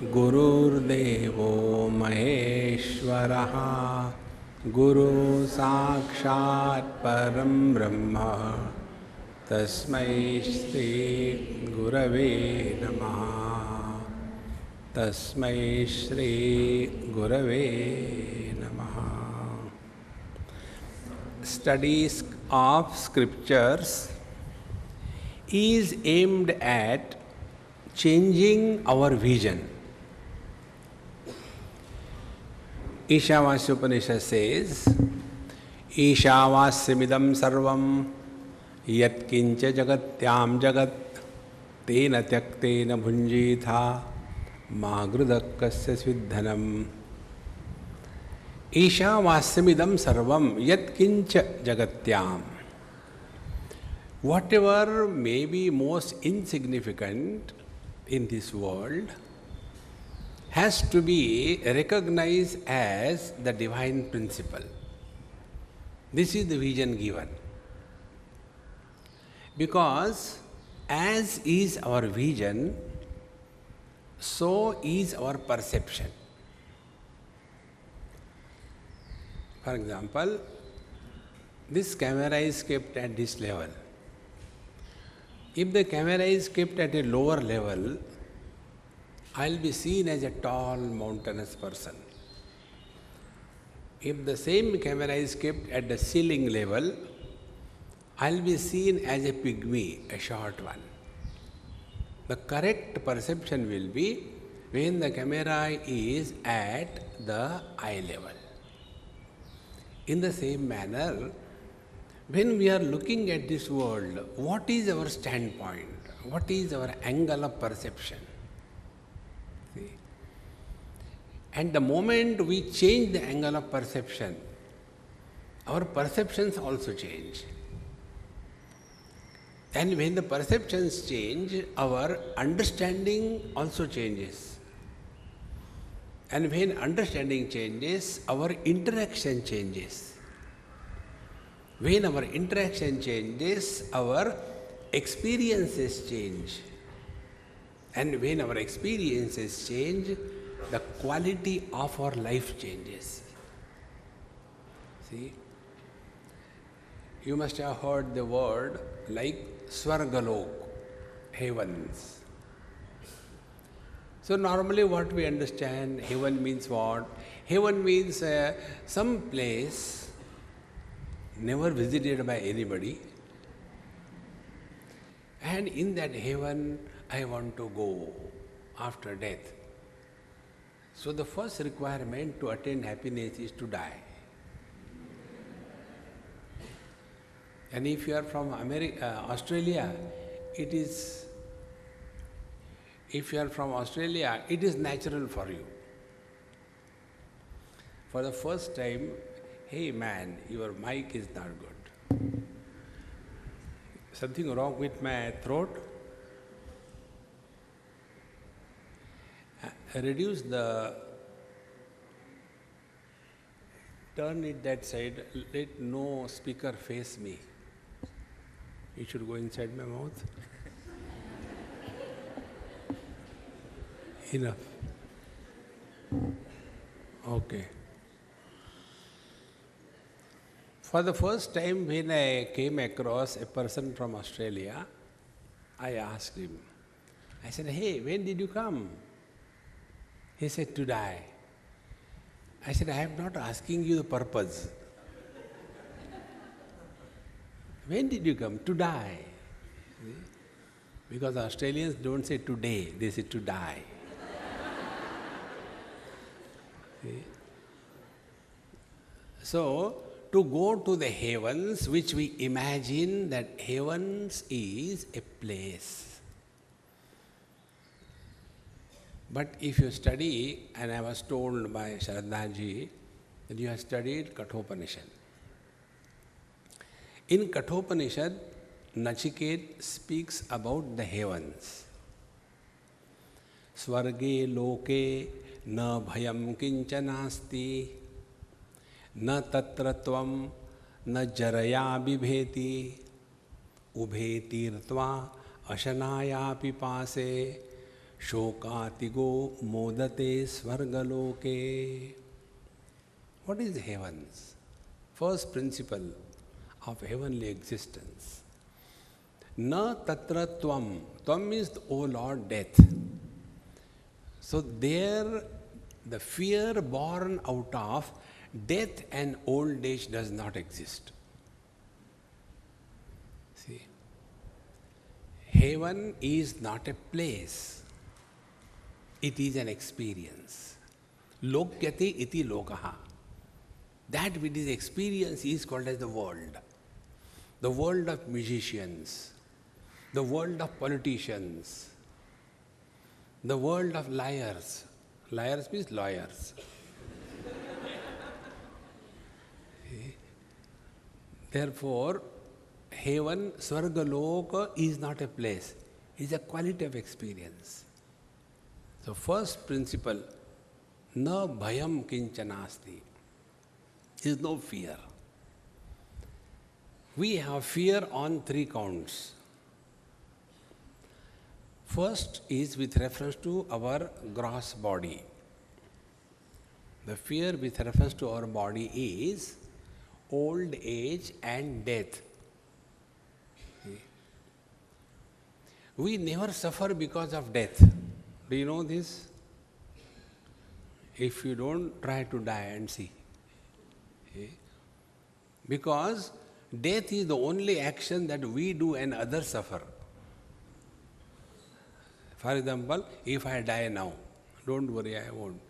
गुरुर्देवो महेश्वरः गुरु साक्षात् परं ब्रह्म तस्मै श्री गुरवे नमः। तस्मै श्री गुरवे नमः। Studies of scriptures is aimed at changing our vision. Ishavasya Upanishad says, Ishavasyamidam sarvam yat kincha jagatyam jagat tena tyaktena bhunjitha magrudakkasya sviddhanam. Ishavasyamidam sarvam yat kincha jagatyam. Whatever may be most insignificant in this world has to be recognized as the divine principle. This is the vision given. Because as is our vision, so is our perception. For example, this camera is kept at this level. If the camera is kept at a lower level, I'll be seen as a tall, mountainous person. If the same camera is kept at the ceiling level, I'll be seen as a pygmy, a short one. The correct perception will be when the camera is at the eye level. In the same manner, when we are looking at this world, what is our standpoint? What is our angle of perception? See? And the moment we change the angle of perception, our perceptions also change. And when the perceptions change, our understanding also changes. And when understanding changes, our interaction changes. When our interaction changes, our experiences change. And when our experiences change, the quality of our life changes. See? You must have heard the word like Swargalok, heavens. So normally what we understand, heaven means what? Heaven means some place never visited by anybody. And in that heaven, I want to go after death. So the first requirement to attain happiness is to die. And if you are from Australia, it is natural for you. For the first time, hey man, your mic is not good. Something wrong with my throat? Reduce turn it that side, let no speaker face me. It should go inside my mouth. Enough. Okay. For the first time when I came across a person from Australia, I asked him, I said, hey, when did you come? He said, to die. I said, I am not asking you the purpose. When did you come? To die. Because Australians don't say today, they say to die. So, to go to the heavens, which we imagine that heavens is a place. But if you study, and I was told by Shraddhaji that you have studied Kathopanishad. In Kathopanishad, Nachiket speaks about the heavens. Swarge loke na bhayam kinchanasti na tatratvam na jaraya bibheti ubhe tirtva ashanaya pipase Shokatigo modate svargaloke. What is heavens? First principle of heavenly existence. Na tatra tvam. Tvam means, O Lord, death. So there, the fear born out of death and old age does not exist. See, heaven is not a place. It is an experience. Lokyate iti lokaha. That which is experience is called as the world. The world of musicians, the world of politicians, the world of liars. Liars means lawyers. Therefore, heaven, Svargaloka, is not a place, it is a quality of experience. So, first principle, na bhayam kinchanasti, is no fear. We have fear on three counts. First is with reference to our gross body. The fear with reference to our body is old age and death. We never suffer because of death. Do you know this? If you don't, try to die and see. Because death is the only action that we do and others suffer. For example, if I die now, don't worry, I won't.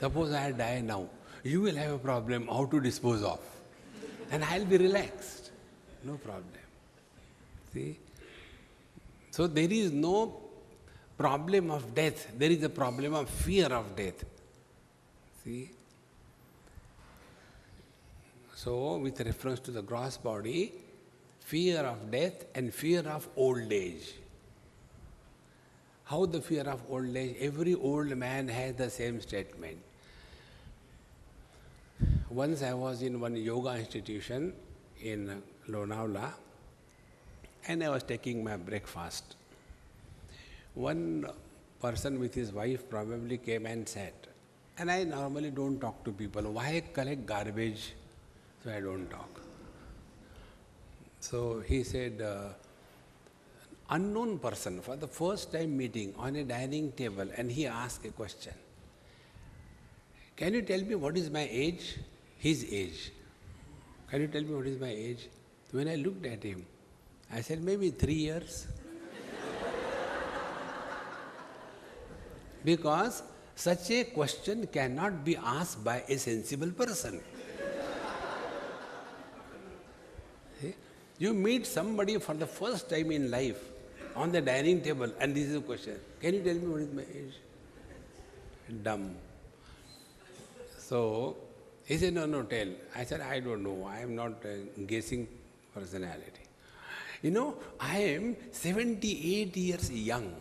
Suppose I die now, you will have a problem how to dispose of. And I'll be relaxed. No problem. See? So there is no problem of death. There is a problem of fear of death. See? So, with reference to the gross body, fear of death and fear of old age. How the fear of old age? Every old man has the same statement. Once I was in one yoga institution in Lonavala, and I was taking my breakfast. One person with his wife probably came and sat. And I normally don't talk to people. Why collect garbage? So I don't talk. So he said, unknown person for the first time meeting on a dining table, and he asked a question. Can you tell me what is my age? His age. Can you tell me what is my age? When I looked at him, I said, maybe 3 years. Because such a question cannot be asked by a sensible person. See? You meet somebody for the first time in life on the dining table, and this is a question. Can you tell me what is my age? Dumb. So he said, no, tell. I said, I don't know. I am not a guessing personality. You know, I am 78 years young.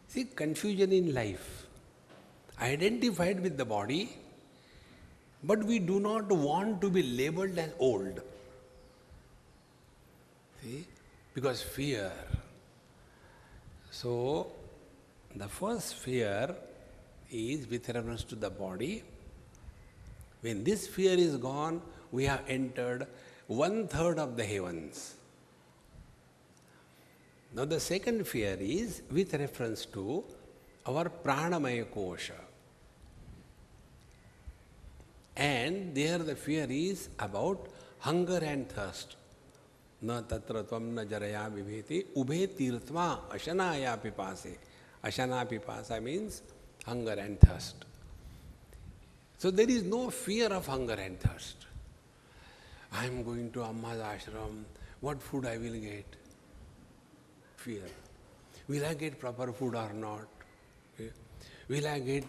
See, confusion in life. Identified with the body, but we do not want to be labeled as old. See? Because fear. So, the first fear is with reference to the body. When this fear is gone, we have entered 1/3 of the heavens. Now the second fear is with reference to our pranamaya kosha. And there the fear is about hunger and thirst. Na tatra tvam na jaraya vibheti ubhe tirtma ashanaya pipase. Ashana pipasa means hunger and thirst. So there is no fear of hunger and thirst. I am going to Amma's ashram, what food I will get? Fear. Will I get proper food or not? Will I get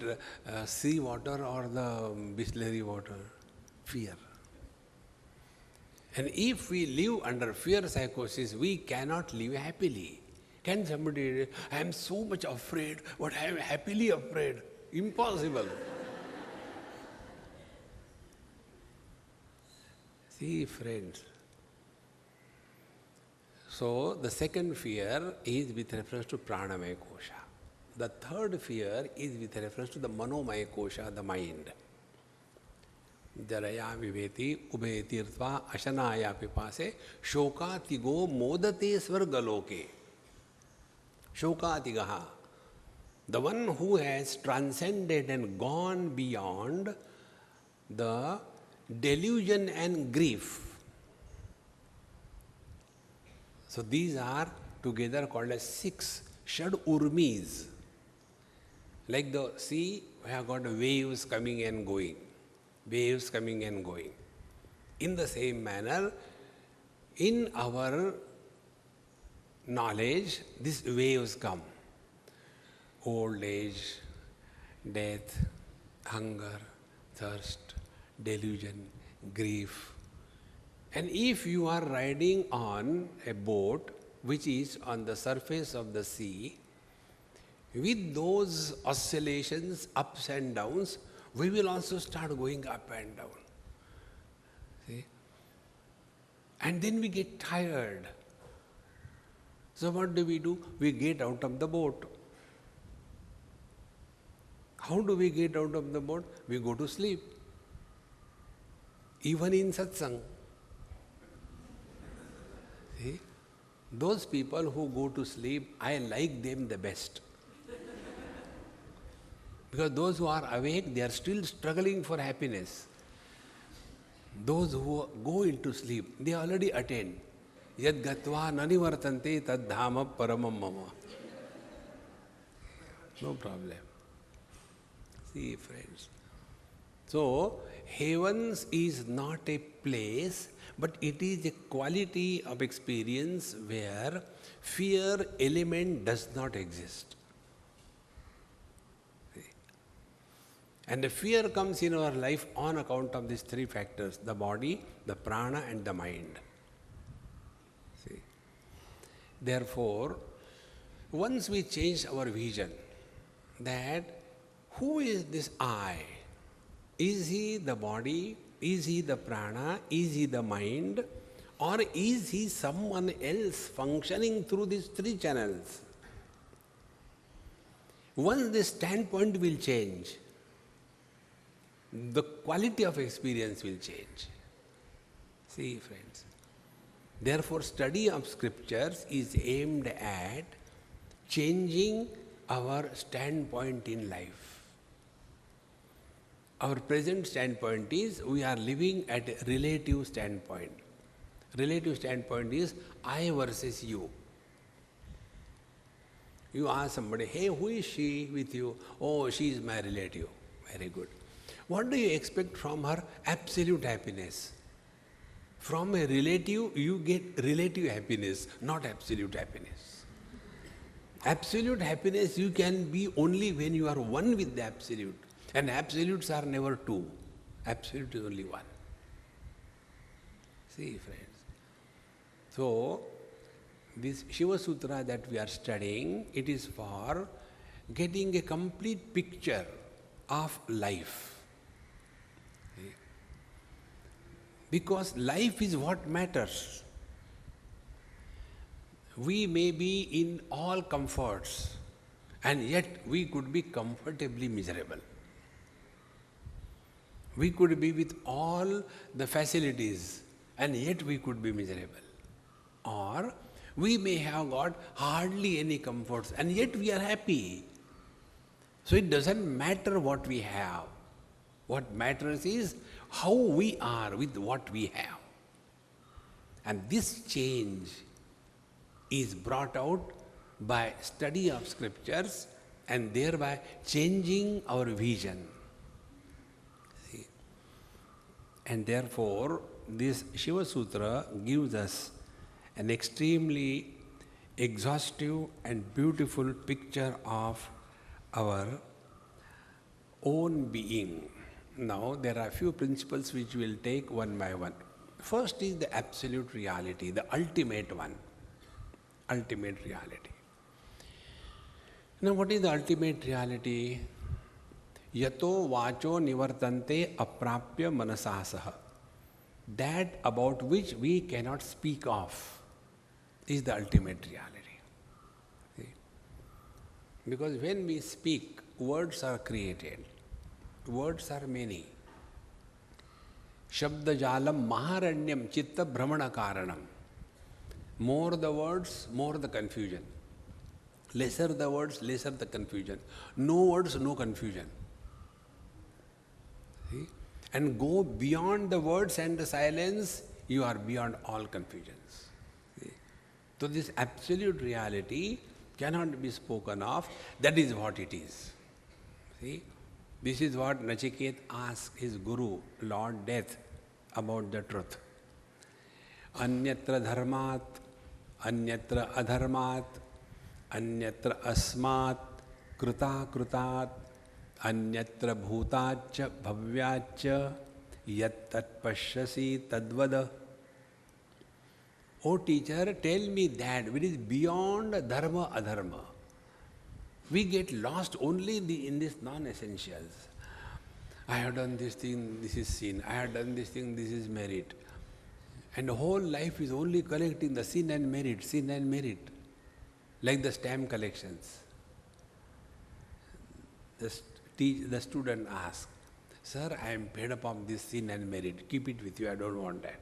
sea water or the Bisleri water? Fear. And if we live under fear psychosis, we cannot live happily. Can somebody, I am so much afraid, but I am happily afraid. Impossible. See, friends, So the second fear is with reference to pranamaya kosha. The third fear is with reference to the manomaya kosha, the mind. Jaraya viveti ube tirtva ashanaya pipase shokatigo modate svargaloke. Shokatigaha. The one who has transcended and gone beyond the delusion and grief. So these are together called as 6 Shad Urmis. Like the sea, we have got waves coming and going. Waves coming and going. In the same manner, in our knowledge, these waves come. Old age, death, hunger, thirst, delusion, grief. And if you are riding on a boat which is on the surface of the sea, with those oscillations, ups and downs, we will also start going up and down. See? And then we get tired. So what do? We get out of the boat. How do we get out of the boat? We go to sleep. Even in satsang. See? Those people who go to sleep, I like them the best. Because those who are awake, they are still struggling for happiness. Those who go into sleep, they already attain. Yad gatva nanivartante tad dhama paramam mama. No problem. See, friends. So, heavens is not a place, but it is a quality of experience where fear element does not exist. See? And the fear comes in our life on account of these 3 factors, the body, the prana and the mind. See? Therefore, once we change our vision that who is this I? Is he the body? Is he the prana? Is he the mind? Or is he someone else functioning through these 3 channels? Once this standpoint will change, the quality of experience will change. See, friends. Therefore, study of scriptures is aimed at changing our standpoint in life. Our present standpoint is we are living at a relative standpoint. Relative standpoint is I versus you. You ask somebody, hey, who is she with you? Oh, she is my relative. Very good. What do you expect from her? Absolute happiness. From a relative, you get relative happiness, not absolute happiness. Absolute happiness you can be only when you are one with the absolute. And absolutes are never 2. Absolute is only 1. See, friends. So, this Shiva Sutra that we are studying, it is for getting a complete picture of life. See? Because life is what matters. We may be in all comforts, and yet we could be comfortably miserable. We could be with all the facilities, and yet we could be miserable. Or we may have got hardly any comforts, and yet we are happy. So it doesn't matter what we have. What matters is how we are with what we have. And this change is brought out by study of scriptures and thereby changing our vision. See? And therefore, this Shiva Sutra gives us an extremely exhaustive and beautiful picture of our own being. Now, there are a few principles which we will take one by one. First is the absolute reality, the ultimate one. Ultimate reality. Now, what is the ultimate reality? Yato vacho nivartante aprapya manasasaha. That about which we cannot speak of. is the ultimate reality. See? Because when we speak, words are created. Words are many. Shabda jalam maharanyam chitta brahmana karanam. More the words, more the confusion. Lesser the words, lesser the confusion. No words, no confusion. See? And go beyond the words and the silence, you are beyond all confusions. See? So this absolute reality cannot be spoken of. That is what it is. See? This is what Nachiket asked his guru, Lord Death, about the truth. Anyatra dharmat, anyatra adharmat, anyatra asmat, kruta krutat, anyatra bhutacha bhavyacha, yat tat pashyasi tadvada. Oh teacher, tell me that which is beyond dharma adharma. We get lost only in this non-essentials. I have done this thing, this is sin. I have done this thing, this is merit. And the whole life is only collecting the sin and merit, like the stamp collections. The student asks, Sir, I am fed up of this sin and merit. Keep it with you, I don't want that.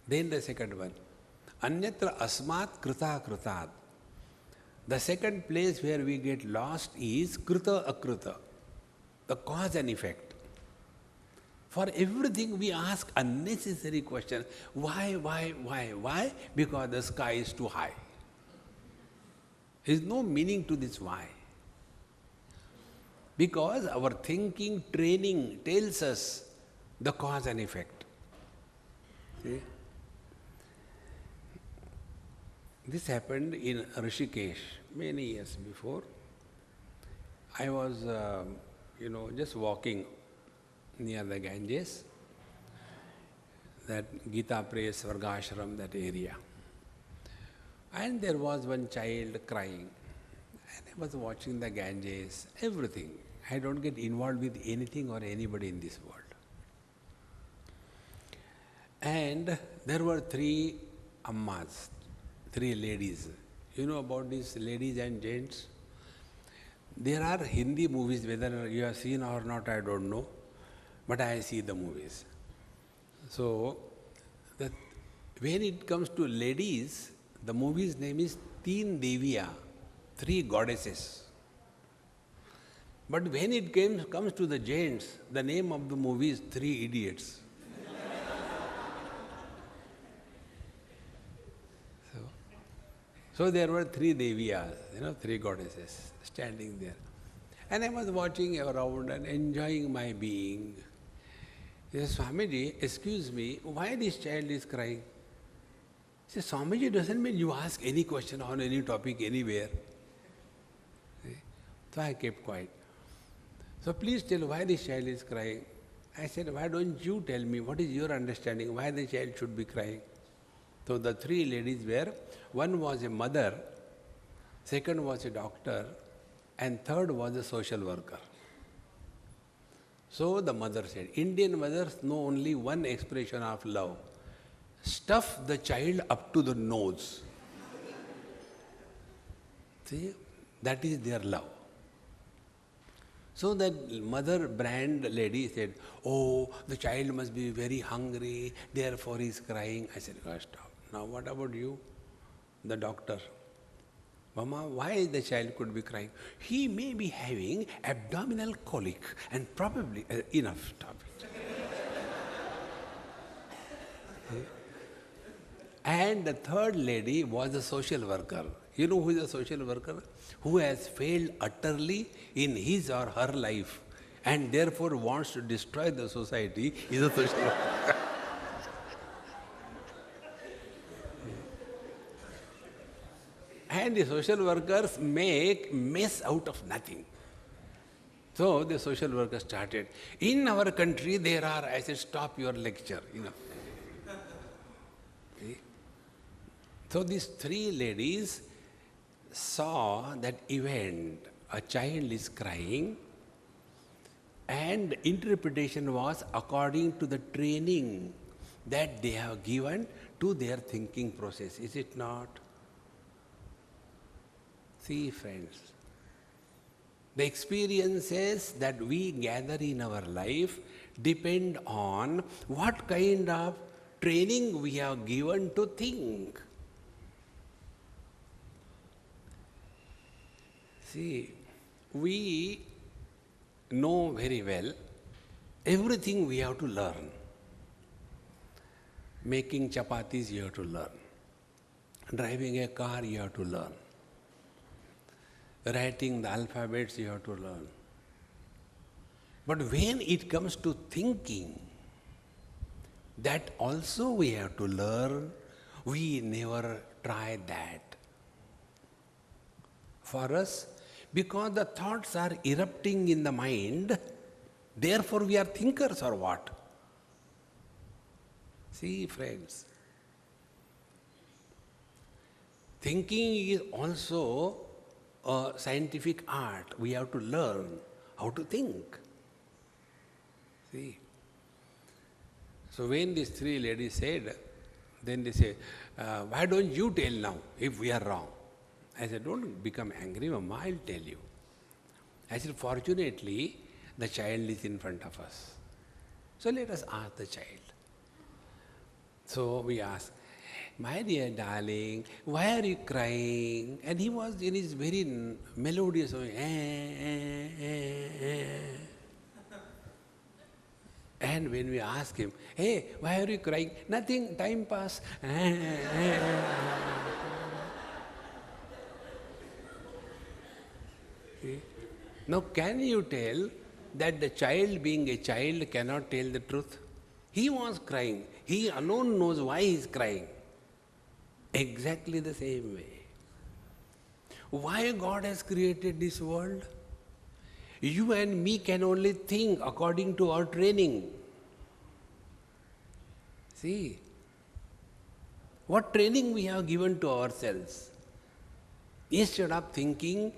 Then the second one, Anyatra asmat kruta krutat. The second place where we get lost is kruta akruta, the cause and effect. For everything we ask unnecessary question. Why? Because the sky is too high. There is no meaning to this why. Because our thinking training tells us the cause and effect. See? This happened in Rishikesh many years before. I was, just walking near the Ganges, that Gita Press, Vargashram, that area. And there was one child crying. And I was watching the Ganges, everything. I don't get involved with anything or anybody in this world. And there were three ammas, three ladies. You know about these ladies and gents? There are Hindi movies, whether you have seen or not, I don't know. But I see the movies. So, when it comes to ladies, the movie's name is Teen Deviya, three goddesses. But when it comes to the gents, the name of the movie is Three Idiots. So there were three Deviyas, three goddesses standing there. And I was watching around and enjoying my being. He said, Swamiji, excuse me, why this child is crying? He said, Swamiji, doesn't mean you ask any question on any topic anywhere. So I kept quiet. So please tell why this child is crying. I said, why don't you tell me, what is your understanding, why the child should be crying? So the three ladies were, one was a mother, second was a doctor, and third was a social worker. So the mother said, Indian mothers know only one expression of love. Stuff the child up to the nose. See, that is their love. So that mother brand lady said, oh, the child must be very hungry, therefore he is crying. I said, oh, stop. Now what about you, the doctor? Mama, why the child could be crying? He may be having abdominal colic and probably, enough, stop it. And the third lady was a social worker. You know who is a social worker? Who has failed utterly in his or her life and therefore wants to destroy the society is a social worker. And the social workers make mess out of nothing. So the social worker started. In our country there are, I said, stop your lecture, See? So these three ladies saw that event. A child is crying and interpretation was according to the training that they have given to their thinking process, is it not? See, friends, the experiences that we gather in our life depend on what kind of training we have given to think. See, we know very well everything we have to learn. Making chapatis you have to learn. Driving a car you have to learn. Writing the alphabets you have to learn. But when it comes to thinking, that also we have to learn. We never try that. For us, because the thoughts are erupting in the mind, therefore we are thinkers or what? See, friends, thinking is also a scientific art. We have to learn how to think. See. So when these three ladies said, then they say, why don't you tell now if we are wrong? I said, don't become angry, Mama, I'll tell you. I said, fortunately, the child is in front of us. So let us ask the child. So we asked, my dear darling, why are you crying? And he was in his very melodious way. And when we ask him, hey, why are you crying? Nothing, time pass. See? Now can you tell that the child being a child cannot tell the truth? He was crying. He alone knows why he is crying. Exactly the same way. Why God has created this world? You and me can only think according to our training. See, what training we have given to ourselves. Instead of thinking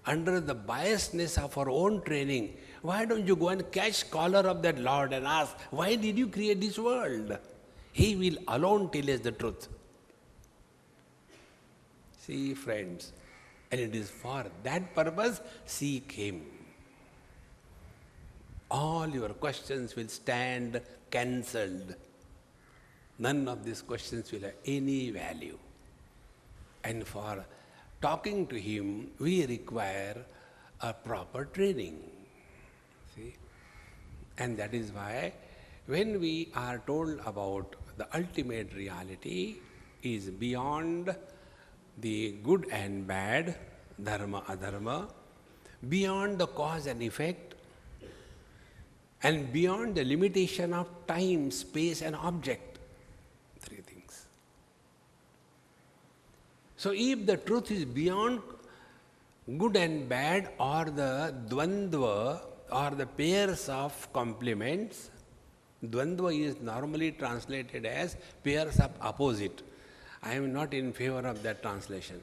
under the biasness of our own training, why don't you go and catch collar of that Lord and ask, why did you create this world? He will alone tell us the truth. See, friends, and it is for that purpose, seek Him. All your questions will stand cancelled. None of these questions will have any value. And for talking to Him, we require a proper training. See? And that is why when we are told about the ultimate reality is beyond the good and bad, dharma, adharma, beyond the cause and effect, and beyond the limitation of time, space and object. Three things. So if the truth is beyond good and bad or the dvandva or the pairs of complements, dvandva is normally translated as pairs of opposite. I am not in favor of that translation.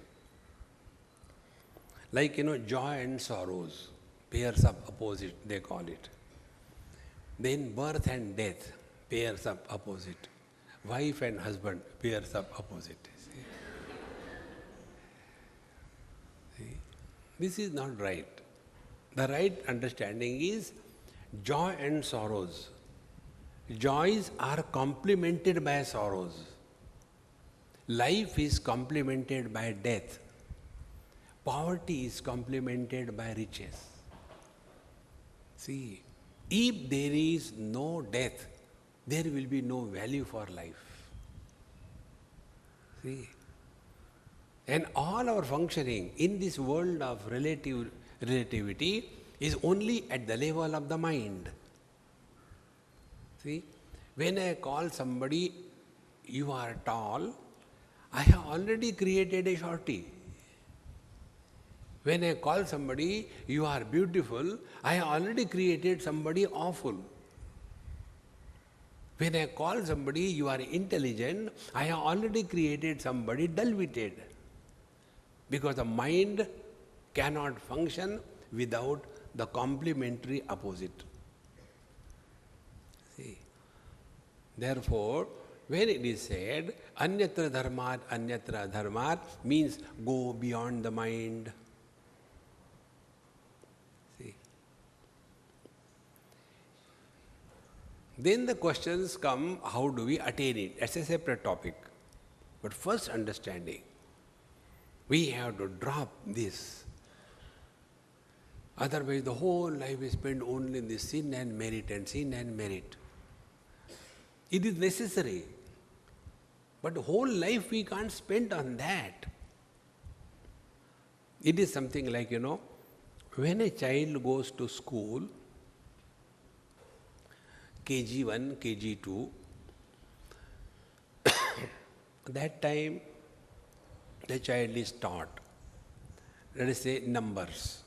Like, joy and sorrows, pairs of opposite, they call it. Then birth and death, pairs of opposite. Wife and husband, pairs of opposite. See? This is not right. The right understanding is joy and sorrows. Joys are complemented by sorrows. Life is complemented by death. Poverty is complemented by riches. See, if there is no death, there will be no value for life. See, and all our functioning in this world of relativity is only at the level of the mind. See, when I call somebody, you are tall, I have already created a shorty. When I call somebody, you are beautiful, I have already created somebody awful. When I call somebody, you are intelligent, I have already created somebody dull-witted. Because the mind cannot function without the complementary opposite. See, therefore, when it is said, anyatra dharmat, anyatra adharmat, means go beyond the mind. See? Then the questions come, how do we attain it? That's a separate topic. But first understanding, we have to drop this. Otherwise, the whole life is spent only in this sin and merit and sin and merit. It is necessary. But whole life we can't spend on that. It is something like, when a child goes to school, KG1, KG2, that time the child is taught, let us say, numbers.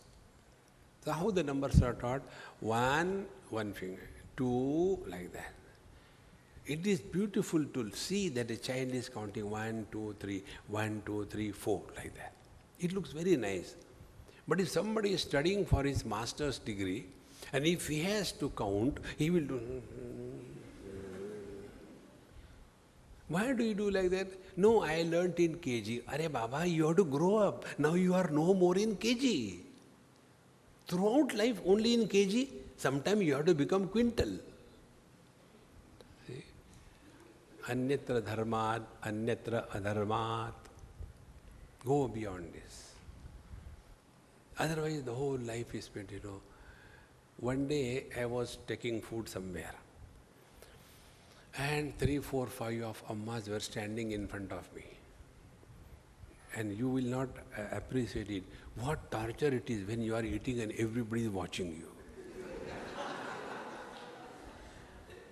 So how the numbers are taught? 1, one finger, 2, like that. It is beautiful to see that a child is counting 1, 2, 3, 1, 2, 3, 4, like that. It looks very nice. But if somebody is studying for his master's degree, and if he has to count, he will do. Why do you do like that? No, I learnt in KG. Arey Baba, you have to grow up. Now you are no more in KG. Throughout life, only in KG, sometime you have to become quintal. Anyatra dharmat, anyatra adharmat. Go beyond this. Otherwise, the whole life is spent, One day, I was taking food somewhere. And 3, 4, 5 of ammas were standing in front of me. And you will not appreciate it. What torture it is when you are eating and everybody is watching you.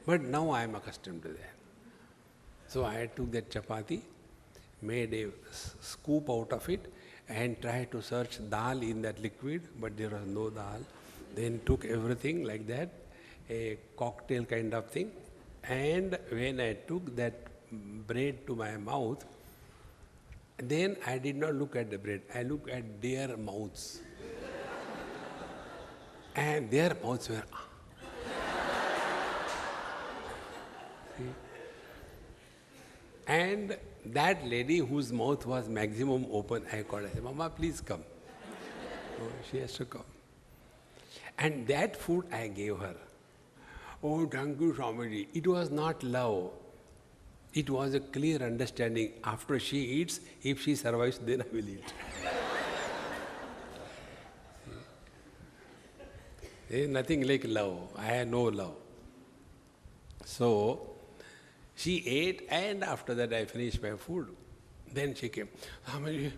But now I am accustomed to that. So I took that chapati, made a scoop out of it, and tried to search dal in that liquid, but there was no dal. Then took everything like that, a cocktail kind of thing, and when I took that bread to my mouth, then I did not look at the bread, I looked at their mouths. And their mouths were... See? And that lady whose mouth was maximum open, I called her, I said, Mama, please come. So she has to come. And that food I gave her. Oh, thank you, Swamiji. It was not love. It was a clear understanding. After she eats, if she survives, then I will eat. There is nothing like love. I have no love. So, she ate, and after that I finished my food. Then she came, Swamiji,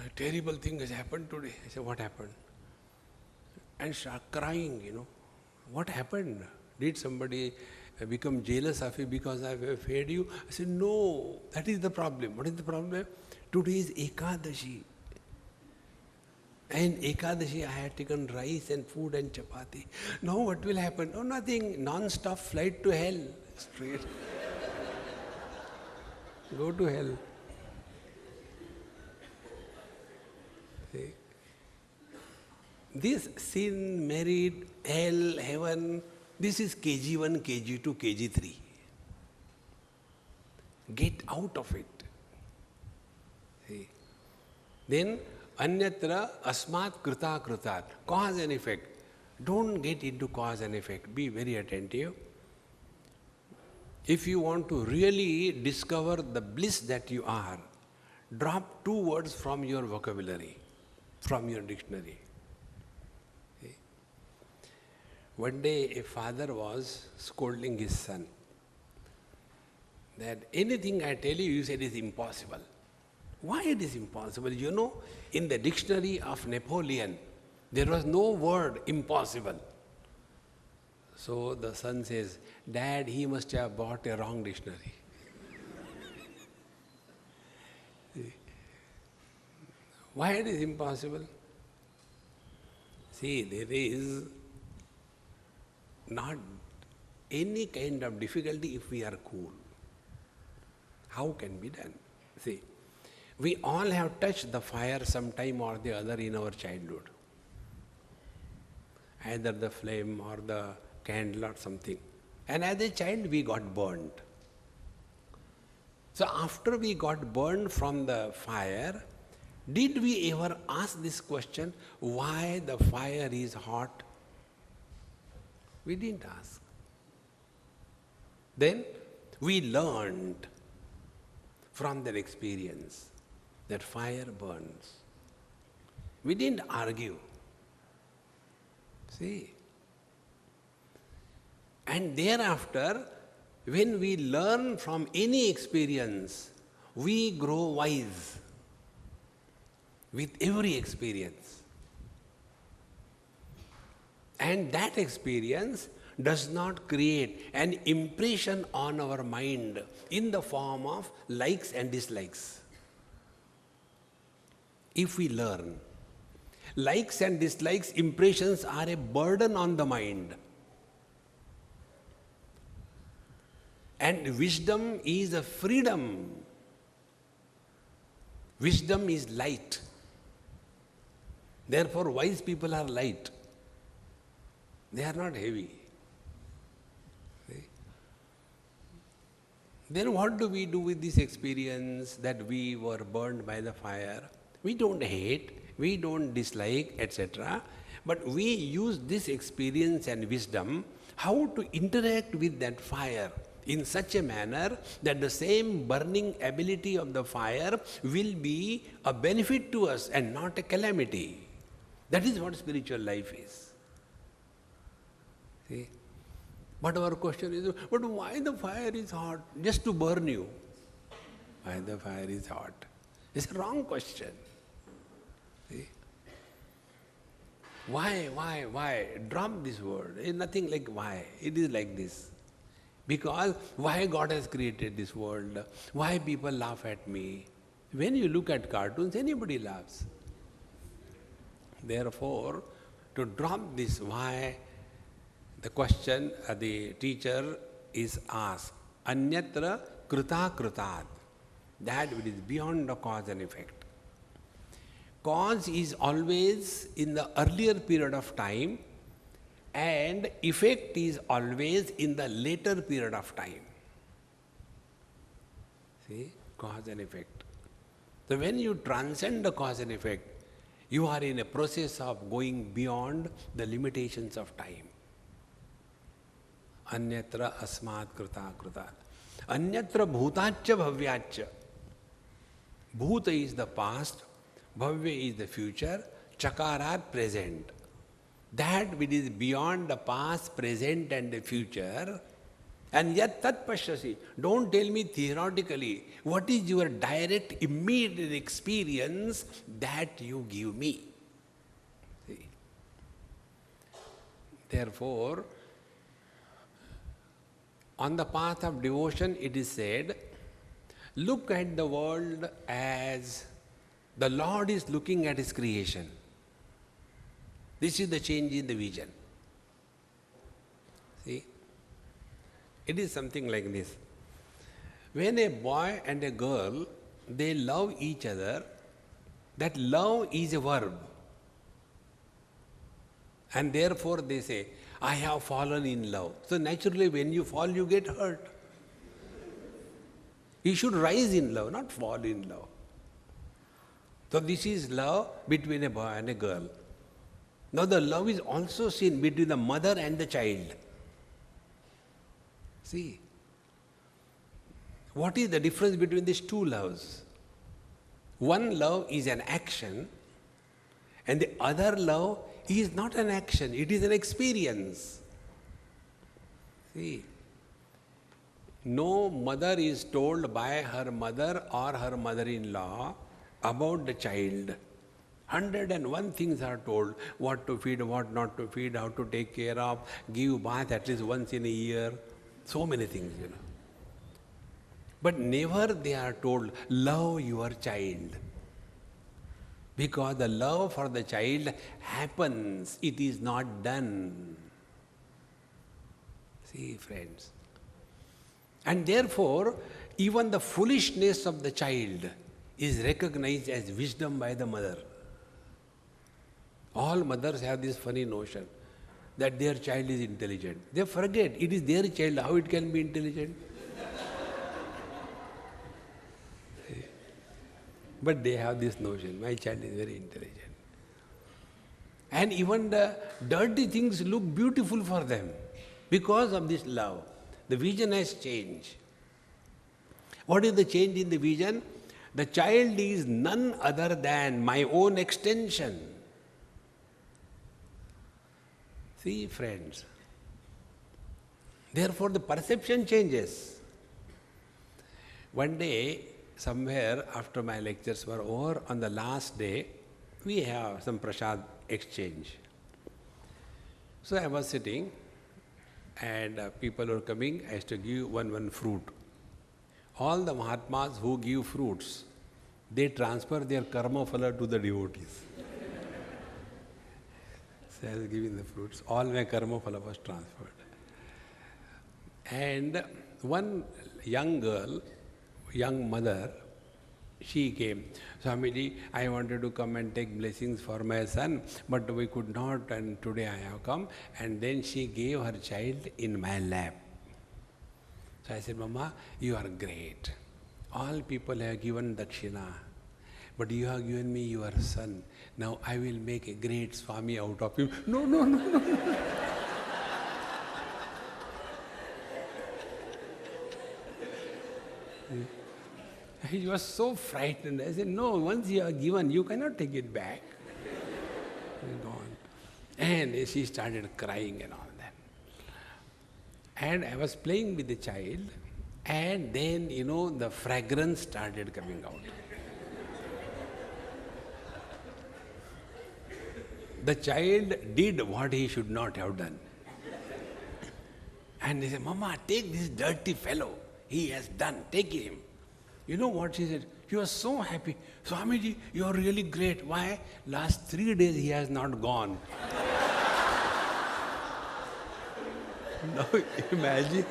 a terrible thing has happened today. I said, what happened? And started crying, What happened? Did somebody become jealous of you because I have fed you? I said, no, that is the problem. What is the problem? Today is Ekadashi. And Ekadashi I had taken rice and food and chapati. Now what will happen? Oh, nothing. Non-stop flight to hell. Straight. Go to hell. See? This sin, merit, hell, heaven, this is KG1, KG2, KG3. Get out of it. See? Then, anyatra asmat krita kritat. Cause and effect. Don't get into cause and effect. Be very attentive. If you want to really discover the bliss that you are, drop 2 words from your vocabulary, from your dictionary. See? One day a father was scolding his son that anything I tell you, you said is impossible. Why it is impossible? In the dictionary of Napoleon, there was no word impossible. So the son says, Dad, he must have bought a wrong dictionary. Why it is impossible? See, there is not any kind of difficulty if we are cool. How can be done? See, we all have touched the fire sometime or the other in our childhood. Either the flame or the candle or something. And as a child, we got burnt. So after we got burned from the fire, did we ever ask this question, why the fire is hot? We didn't ask. Then we learned from that experience that fire burns. We didn't argue. See? And thereafter, when we learn from any experience, we grow wise with every experience. And that experience does not create an impression on our mind in the form of likes and dislikes. If we learn, likes and dislikes, impressions are a burden on the mind. And wisdom is a freedom. Wisdom is light. Therefore, wise people are light. They are not heavy. See? Then what do we do with this experience that we were burned by the fire? We don't hate, we don't dislike, etc. But we use this experience and wisdom how to interact with that fire in such a manner that the same burning ability of the fire will be a benefit to us and not a calamity. That is what spiritual life is. See? But our question is, but why the fire is hot? Just to burn you. Why the fire is hot? It's a wrong question. See? Why? Drop this word. It's nothing like why. It is like this. Because why God has created this world? Why people laugh at me? When you look at cartoons, anybody laughs. Therefore, to drop this why, the question the teacher is asked, Anyatra krita kritat, that which is beyond the cause and effect. Cause is always in the earlier period of time, and effect is always in the later period of time. See, cause and effect. So when you transcend the cause and effect, you are in a process of going beyond the limitations of time. Anyatra asmat krita kritat. Anyatra bhutaccha bhavyaccha. Bhuta is the past, bhavya is the future, chakarat present. That which is beyond the past, present and the future, and yet tat pashyasi. Don't tell me theoretically. What is your direct, immediate experience that you give me? See? Therefore, on the path of devotion, it is said, look at the world as the Lord is looking at His creation. This is the change in the vision. See? It is something like this. When a boy and a girl, they love each other, that love is a verb. And therefore they say, I have fallen in love. So naturally when you fall, you get hurt. You should rise in love, not fall in love. So this is love between a boy and a girl. Now the love is also seen between the mother and the child. See, what is the difference between these two loves? One love is an action, and the other love is not an action, it is an experience. See, no mother is told by her mother or her mother-in-law about the child. 101 things are told, what to feed, what not to feed, how to take care of, give bath at least once in a year, so many things, you know. But never they are told, love your child. Because the love for the child happens, it is not done. See, friends. And therefore, even the foolishness of the child is recognized as wisdom by the mother. All mothers have this funny notion that their child is intelligent. They forget it is their child, how it can be intelligent? But they have this notion, my child is very intelligent. And even the dirty things look beautiful for them because of this love. The vision has changed. What is the change in the vision? The child is none other than my own extension. See, friends. Therefore, the perception changes. One day, somewhere after my lectures were over, on the last day, we have some prasad exchange. So I was sitting and people were coming. I used to give one fruit. All the Mahatmas who give fruits, they transfer their karma phala to the devotees. So I was giving the fruits. All my karma phala was transferred. And one young girl, young mother, she came. Swamiji, I wanted to come and take blessings for my son, but we could not, and today I have come. And then she gave her child in my lap. So I said, Mama, you are great. All people have given dakshina, but you have given me your son. Now I will make a great Swami out of him. No, no, no, no. He was so frightened. I said, no, once you are given, you cannot take it back. Gone. And she started crying and all that. And I was playing with the child, and then, the fragrance started coming out. The child did what he should not have done. And he said, Mama, take this dirty fellow. He has done. Take him. You know what she said? She was so happy. Swamiji, you are really great. Why? Last 3 days he has not gone. Now imagine.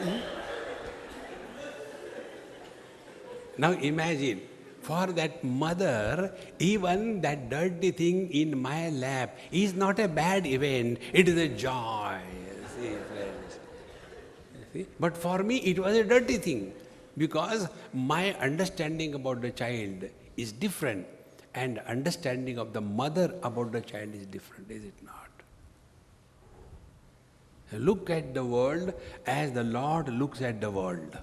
Now imagine, for that mother, even that dirty thing in my lap is not a bad event. It is a joy. See, friends. See? But for me, it was a dirty thing. Because my understanding about the child is different, and understanding of the mother about the child is different, is it not? Look at the world as the Lord looks at the world,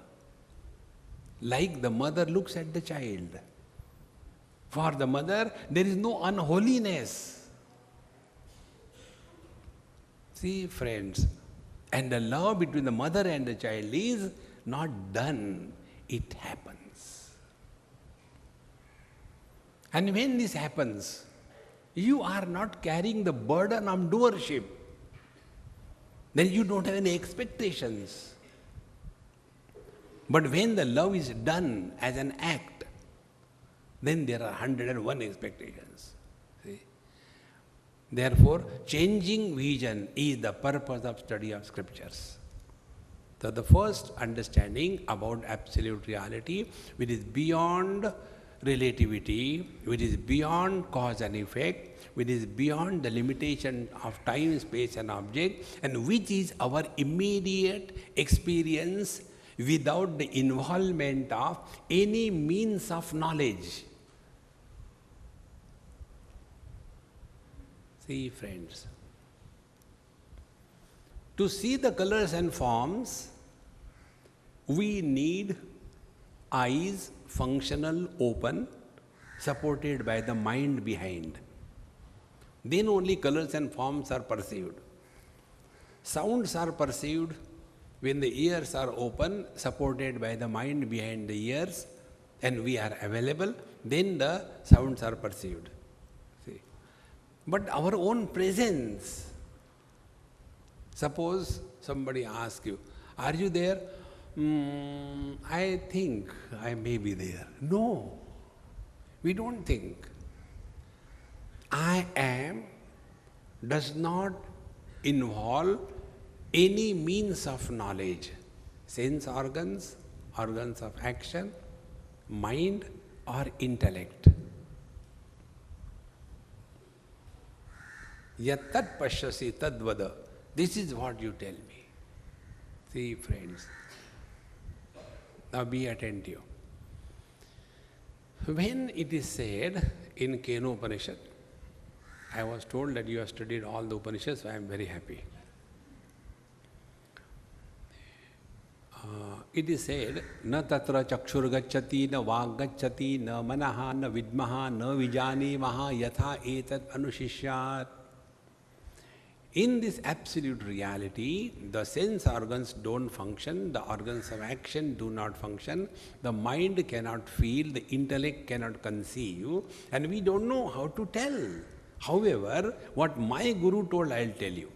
like the mother looks at the child. For the mother, there is no unholiness. See, friends, and the love between the mother and the child is not done. It happens. And when this happens, you are not carrying the burden of doership. Then you don't have any expectations. But when the love is done as an act, then there are 101 expectations. See? Therefore, changing vision is the purpose of study of scriptures. So the first understanding about absolute reality, which is beyond relativity, which is beyond cause and effect, which is beyond the limitation of time, space and object, and which is our immediate experience without the involvement of any means of knowledge. See, friends, to see the colors and forms, we need eyes functional, open, supported by the mind behind. Then only colors and forms are perceived. Sounds are perceived when the ears are open, supported by the mind behind the ears, and we are available, then the sounds are perceived. See? But our own presence, suppose somebody asks you, are you there? I think I may be there. No, we don't think. I am does not involve any means of knowledge, sense organs, organs of action, mind or intellect. Yattat pashyasi tadvada. This is what you tell me. See, friends. Now be attentive. When it is said in Keno Upanishad, I was told that you have studied all the Upanishads, so I am very happy. It is said, na tatra chakshur gacchati, na vag gacchati, na manaha, na vidmaha, na vijani maha, yatha etat anushishyat. In this absolute reality, the sense organs don't function, the organs of action do not function, the mind cannot feel, the intellect cannot conceive, and we don't know how to tell. However, what my guru told, I'll tell you.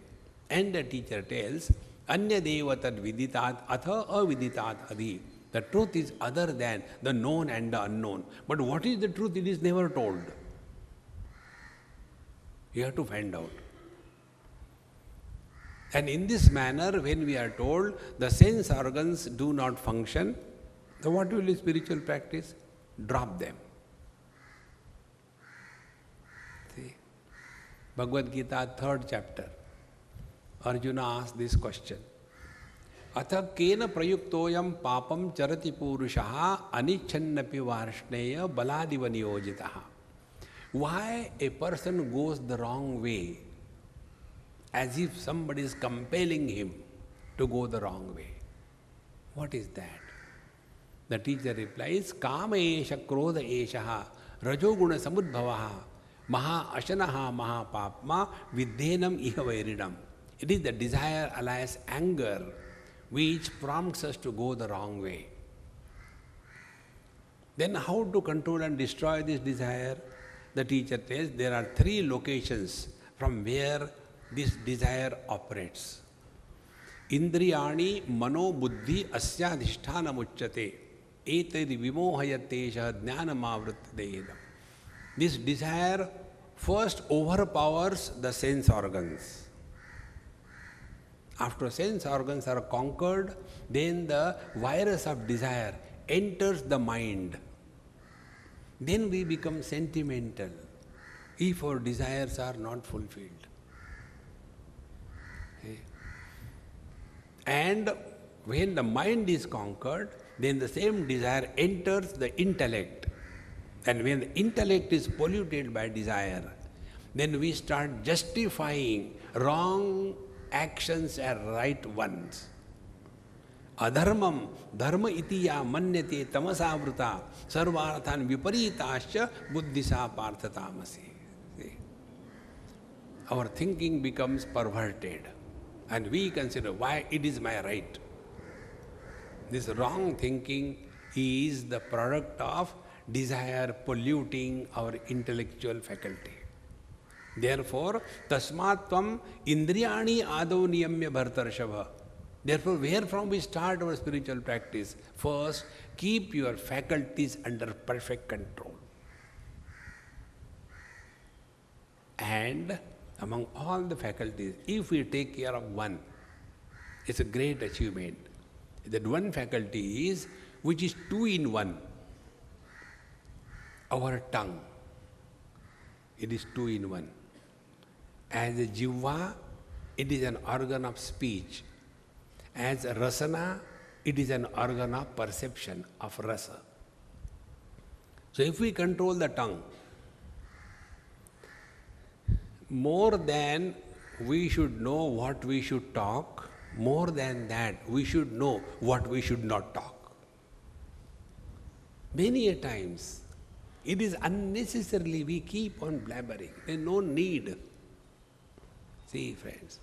And the teacher tells, Anya devatad viditat atha aviditat adi. The truth is other than the known and the unknown. But what is the truth? It is never told. You have to find out. And in this manner, when we are told the sense organs do not function, then what will be spiritual practice? Drop them. See, Bhagavad Gita, 3rd chapter. Arjuna asked this question. Atha kena prayuktoyam papam charati purushaha anichannapi varshneya baladiva niyojitaha. Why a person goes the wrong way, as if somebody is compelling him to go the wrong way? What is that? The teacher replies, Kama esha krodha eshaha rajoguna samudbhavaha maha ashanaha maha papma vidhenam iha vairidam. It is the desire alias anger which prompts us to go the wrong way. Then how to control and destroy this desire? The teacher tells there are 3 locations from where this desire operates. Indriyani mano buddhi asyadhisthana muchyate etadi vimohayatesha jnanamavrittadedam. This desire first overpowers the sense organs. After sense organs are conquered, then the virus of desire enters the mind. Then we become sentimental if our desires are not fulfilled. Okay. And when the mind is conquered, then the same desire enters the intellect. And when the intellect is polluted by desire, then we start justifying wrong actions as right ones. Adharmam dharma itiya manyate tamasavruta sarvarthan viparitascha buddhisa parthatamasi. Our thinking becomes perverted and we consider why it is my right. This wrong thinking is the product of desire polluting our intellectual faculty. Therefore, tasmatvam indriyani adau niyamya bhartarshava. Therefore, where from we start our spiritual practice? First, keep your faculties under perfect control. And among all the faculties, if we take care of one, it's a great achievement. That one faculty is, which is 2 in 1. Our tongue. It is 2 in 1. As a jivva, it is an organ of speech. As a rasana, it is an organ of perception, of rasa. So if we control the tongue, more than we should know what we should talk, more than that, we should know what we should not talk. Many a times, it is unnecessarily we keep on blabbering. There is no need. See, friends.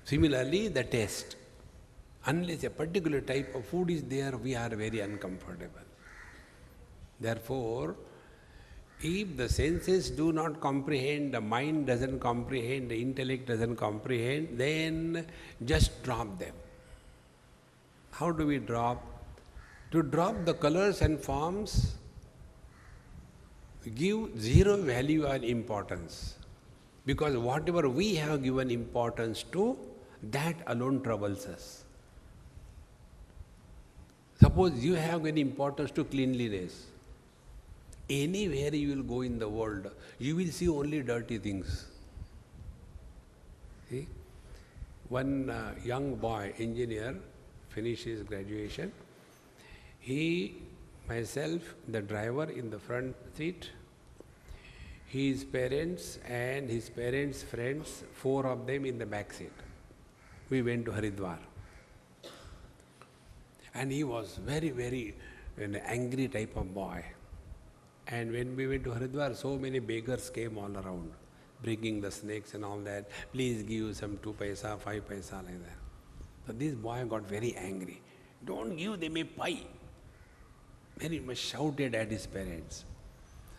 Similarly, the taste. Unless a particular type of food is there, we are very uncomfortable. Therefore, if the senses do not comprehend, the mind doesn't comprehend, the intellect doesn't comprehend, then just drop them. How do we drop? To drop the colors and forms, give 0 value and importance. Because whatever we have given importance to, that alone troubles us. Suppose you have given importance to cleanliness. Anywhere you will go in the world, you will see only dirty things. See? One young boy, engineer, finished his graduation. He myself, the driver in the front seat, his parents and his parents' friends, 4 of them in the back seat. We went to Haridwar. And he was very, very an angry type of boy. And when we went to Haridwar, so many beggars came all around, bringing the snakes and all that. Please give some 2 paisa, 5 paisa, like that. So this boy got very angry. Don't give them a pie. Very much shouted at his parents.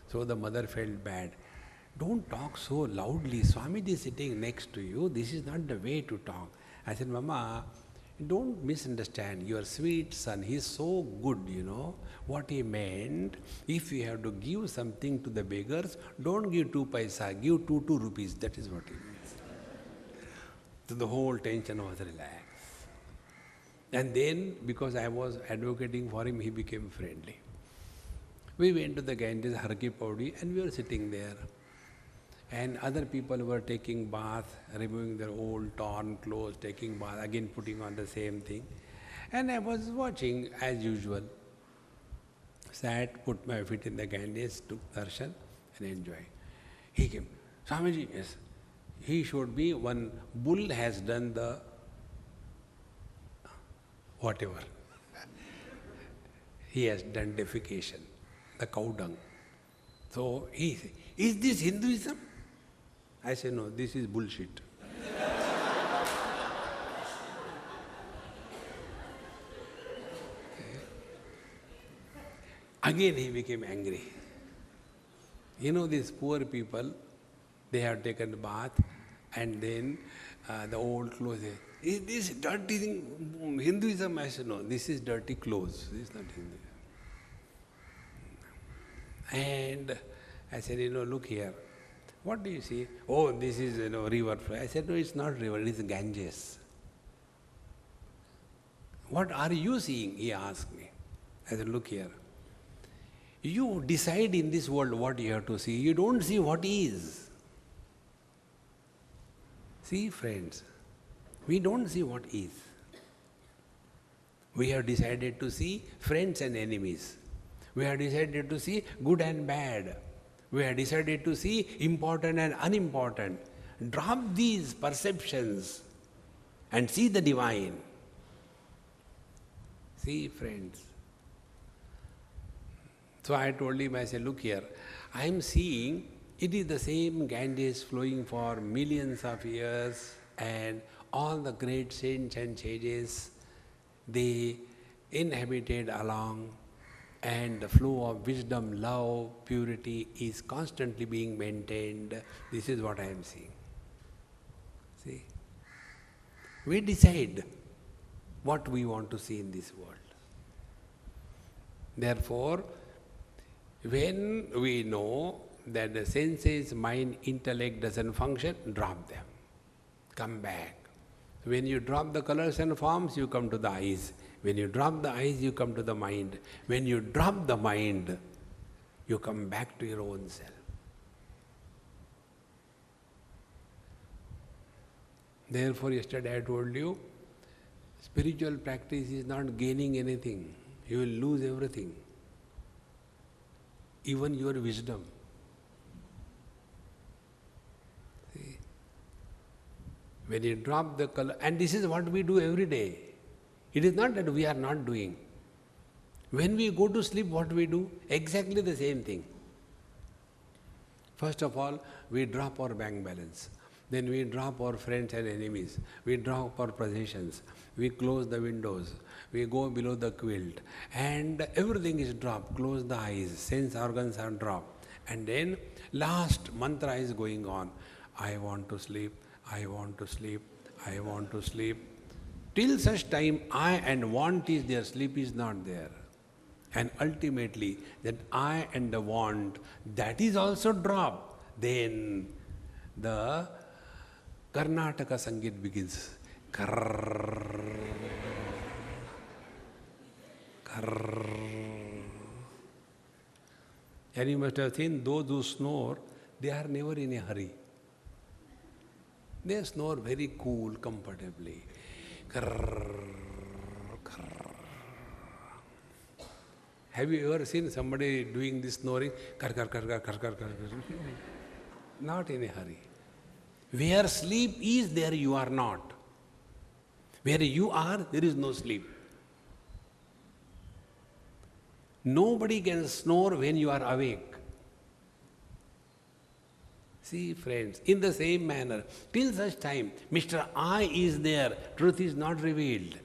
So the mother felt bad. Don't talk so loudly. Swamiji is sitting next to you. This is not the way to talk. I said, Mama, don't misunderstand. Your sweet son, he is so good, you know. What he meant, if you have to give something to the beggars, don't give 2 paisa, give 2 rupees. That is what he means. So the whole tension was relaxed. And then, because I was advocating for him, he became friendly. We went to the Ganges, Har Ki Pauri, and we were sitting there. And other people were taking bath, removing their old torn clothes, taking bath, again putting on the same thing. And I was watching as usual. Sat, put my feet in the Ganges, took darshan and enjoyed. He came, Swamiji, yes. He showed me one bull has done the whatever. He has done defecation, the cow dung. So he said, is this Hinduism? I said, no, this is bullshit. Again he became angry. You know, these poor people, they have taken the bath and then the old clothes. Is this dirty thing Hinduism? I said, no, this is dirty clothes. This is not Hinduism. And I said, you know, look here. What do you see? Oh, this is, you know, river. I said, no, it's not river, it is Ganges. What are you seeing? He asked me. I said, look here. You decide in this world what you have to see. You don't see what is. See, friends, we don't see what is. We have decided to see friends and enemies. We have decided to see good and bad. We have decided to see important and unimportant. Drop these perceptions and see the divine. See, friends. So I told him, I said, look here, I am seeing it is the same Ganges flowing for millions of years, and all the great saints and sages, they inhabited along, and the flow of wisdom, love, purity is constantly being maintained. This is what I am seeing. See? We decide what we want to see in this world. Therefore, when we know that the senses, mind, intellect doesn't function, drop them. Come back. When you drop the colors and forms, you come to the eyes. When you drop the eyes, you come to the mind. When you drop the mind, you come back to your own self. Therefore, yesterday I told you, spiritual practice is not gaining anything. You will lose everything, even your wisdom. See? When you drop the color, and this is what we do every day. It is not that we are not doing. When we go to sleep, what we do? Exactly the same thing. First of all, we drop our bank balance. Then we drop our friends and enemies. We drop our possessions. We close the windows. We go below the quilt. And everything is dropped. Close the eyes. Sense organs are dropped. And then last mantra is going on. I want to sleep. I want to sleep. I want to sleep. Till such time I and want is there, sleep is not there. And ultimately, that I and the want, that is also dropped. Then the Karnataka Sangeet begins. Karrrr, karrrr. And you must have seen those who snore, they are never in a hurry. They snore very cool, comfortably. Karrrr, karrrr. Have you ever seen somebody doing this snoring? Kar, kar, kar, kar, kar, kar, kar, kar. Not in a hurry. Where sleep is, there you are not. Where you are, there is no sleep. Nobody can snore when you are awake. See, friends, in the same manner, till such time, Mr. I is there, truth is not revealed.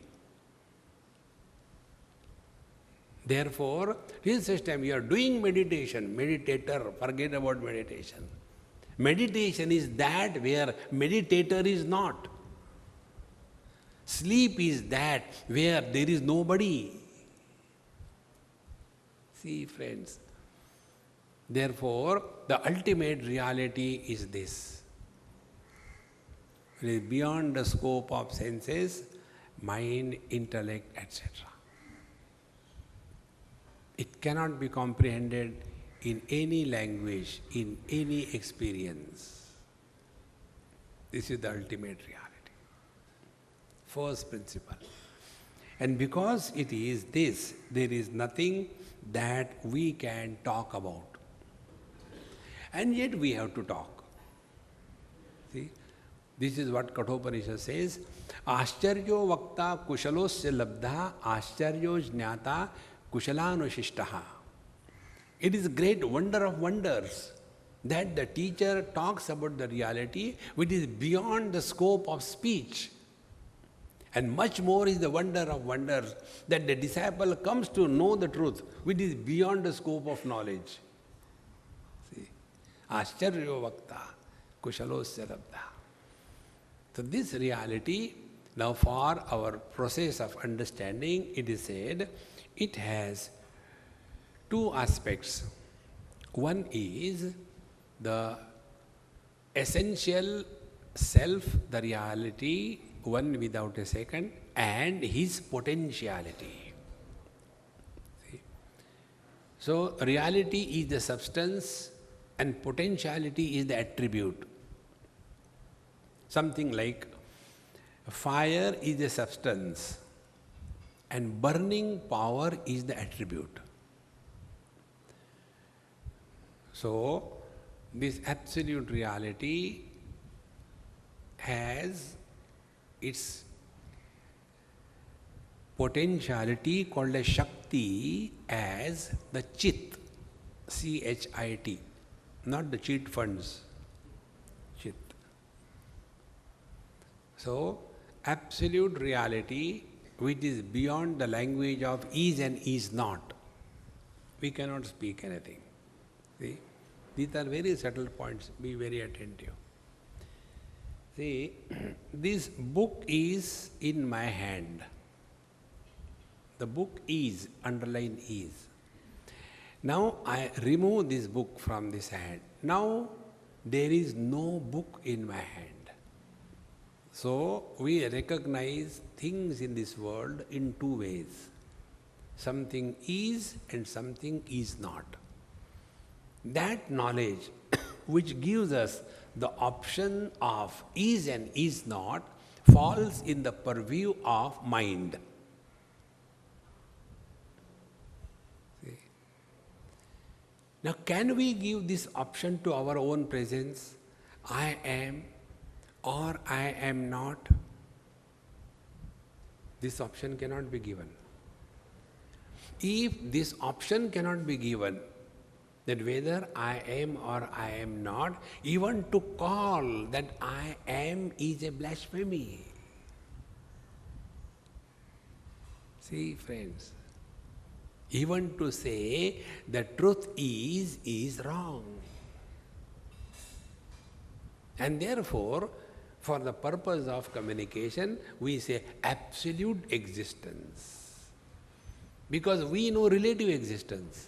Therefore, till such time you are doing meditation, meditator, forget about meditation. Meditation is that where meditator is not. Sleep is that where there is nobody. See, friends. Therefore, the ultimate reality is this. It is beyond the scope of senses, mind, intellect, etc. It cannot be comprehended in any language, in any experience. This is the ultimate reality. First principle. And because it is this, there is nothing that we can talk about. And yet we have to talk. See, this is what Kathopanishad says. Ascharyo vakta kushalosya labdha ascharyo jnata kushalanusishtaha. It is a great wonder of wonders that the teacher talks about the reality which is beyond the scope of speech. And much more is the wonder of wonders that the disciple comes to know the truth which is beyond the scope of knowledge. See, Ascharyo vakta kushalosya labdha. So this reality, now for our process of understanding, it is said, it has two aspects. One is the essential self, the reality, one without a second, and his potentiality. See? So reality is the substance and potentiality is the attribute. Something like fire is the substance and burning power is the attribute. So, this absolute reality has its potentiality called as Shakti as the Chit, C-H-I-T, not the cheat funds, Chit. So, absolute reality which is beyond the language of is and is not. We cannot speak anything. See? These are very subtle points. Be very attentive. See, this book is in my hand. The book is, underline is. Now I remove this book from this hand. Now there is no book in my hand. So we recognize things in this world in two ways. Something is and something is not. That knowledge which gives us the option of is and is not falls in the purview of mind. See? Now can we give this option to our own presence? I am or I am not? This option cannot be given. If this option cannot be given, that whether I am or I am not, even to call that I am is a blasphemy. See, friends, even to say the truth is wrong. And therefore, for the purpose of communication, we say absolute existence. Because we know relative existence.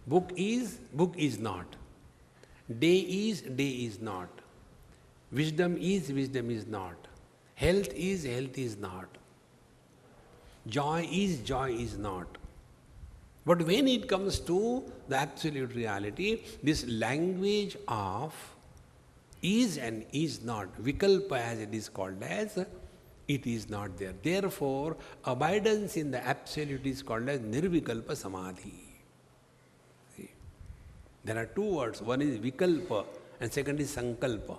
Book is not. Day is not. Wisdom is not. Health is not. Joy is not. But when it comes to the absolute reality, this language of is and is not, vikalpa as it is called as, it is not there. Therefore, abidance in the Absolute is called as Nirvikalpa Samadhi. See? There are two words. One is Vikalpa and second is Sankalpa.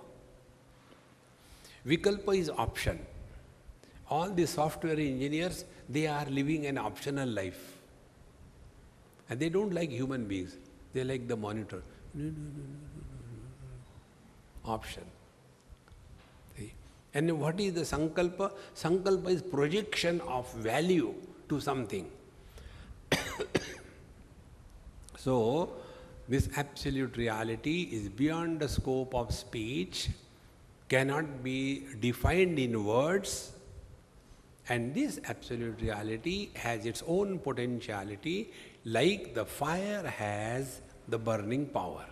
Vikalpa is option. All the software engineers, they are living an optional life. And they don't like human beings. They like the monitor. Option. See? And what is the Sankalpa? Sankalpa is projection of value to something. So, this absolute reality is beyond the scope of speech, cannot be defined in words, and this absolute reality has its own potentiality, like the fire has the burning power,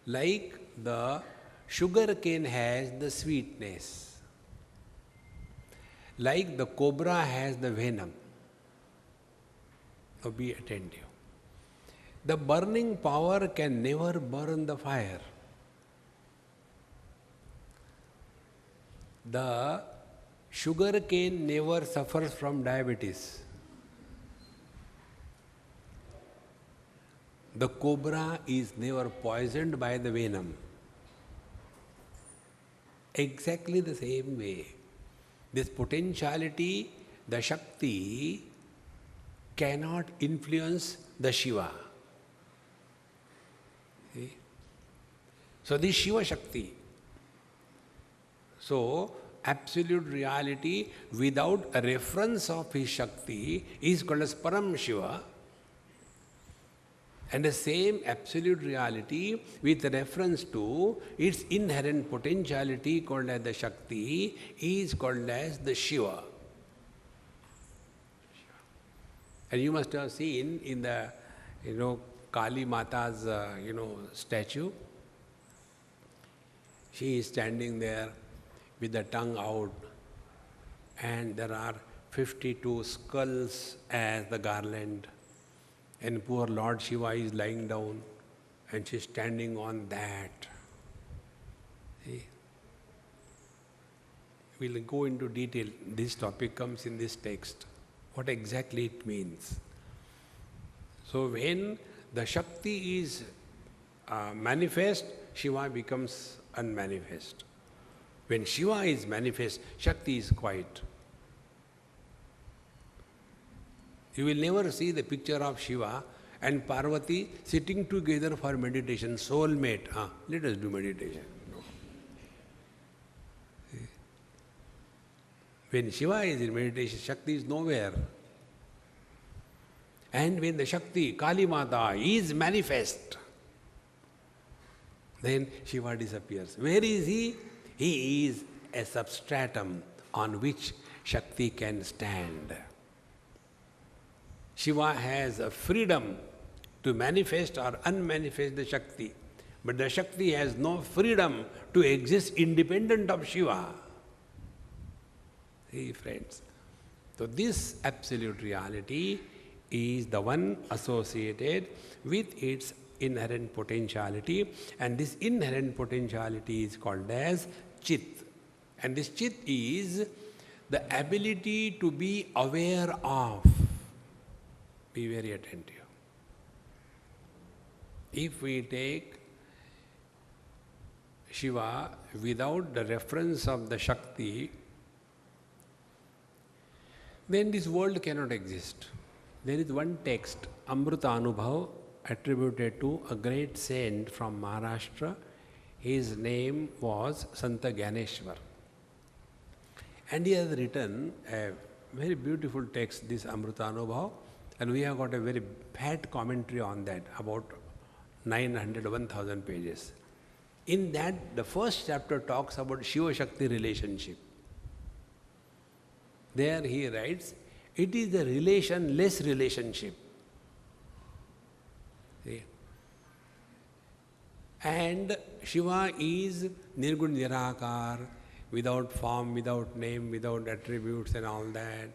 like the sugar cane has the sweetness, like the cobra has the venom. Now be attentive. The burning power can never burn the fire. The sugar cane never suffers from diabetes. The cobra is never poisoned by the venom. Exactly the same way, this potentiality, the Shakti, cannot influence the Shiva. See? So this Shiva Shakti. So absolute reality without a reference of his Shakti is called as Param Shiva. And the same absolute reality with reference to its inherent potentiality called as the Shakti is called as the Shiva. And you must have seen in the, Kali Mata's, statue. She is standing there with the tongue out, and there are 52 skulls as the garland. And poor Lord Shiva is lying down and she is standing on that. See? We'll go into detail. This topic comes in this text. What exactly it means. So when the Shakti is manifest, Shiva becomes unmanifest. When Shiva is manifest, Shakti is quiet. You will never see the picture of Shiva and Parvati sitting together for meditation, soulmate. Let us do meditation. No. When Shiva is in meditation, Shakti is nowhere. And when the Shakti, Kali Mata, is manifest, then Shiva disappears. Where is he? He is a substratum on which Shakti can stand. Shiva has a freedom to manifest or unmanifest the Shakti, but the Shakti has no freedom to exist independent of Shiva. See, friends. So this absolute reality is the one associated with its inherent potentiality, and this inherent potentiality is called as Chit. And this Chit is the ability to be aware of. Be very attentive. If we take Shiva without the reference of the Shakti, then this world cannot exist. There is one text, Amrita Anubhav, attributed to a great saint from Maharashtra. His name was Santa Gyaneshwar. And he has written a very beautiful text, this Amrita Anubhav, and we have got a very fat commentary on that, about 1,000 pages. In that, the first chapter talks about Shiva-Shakti relationship. There he writes, it is a relationless relationship. See? And Shiva is Nirgun Nirakar, without form, without name, without attributes and all that.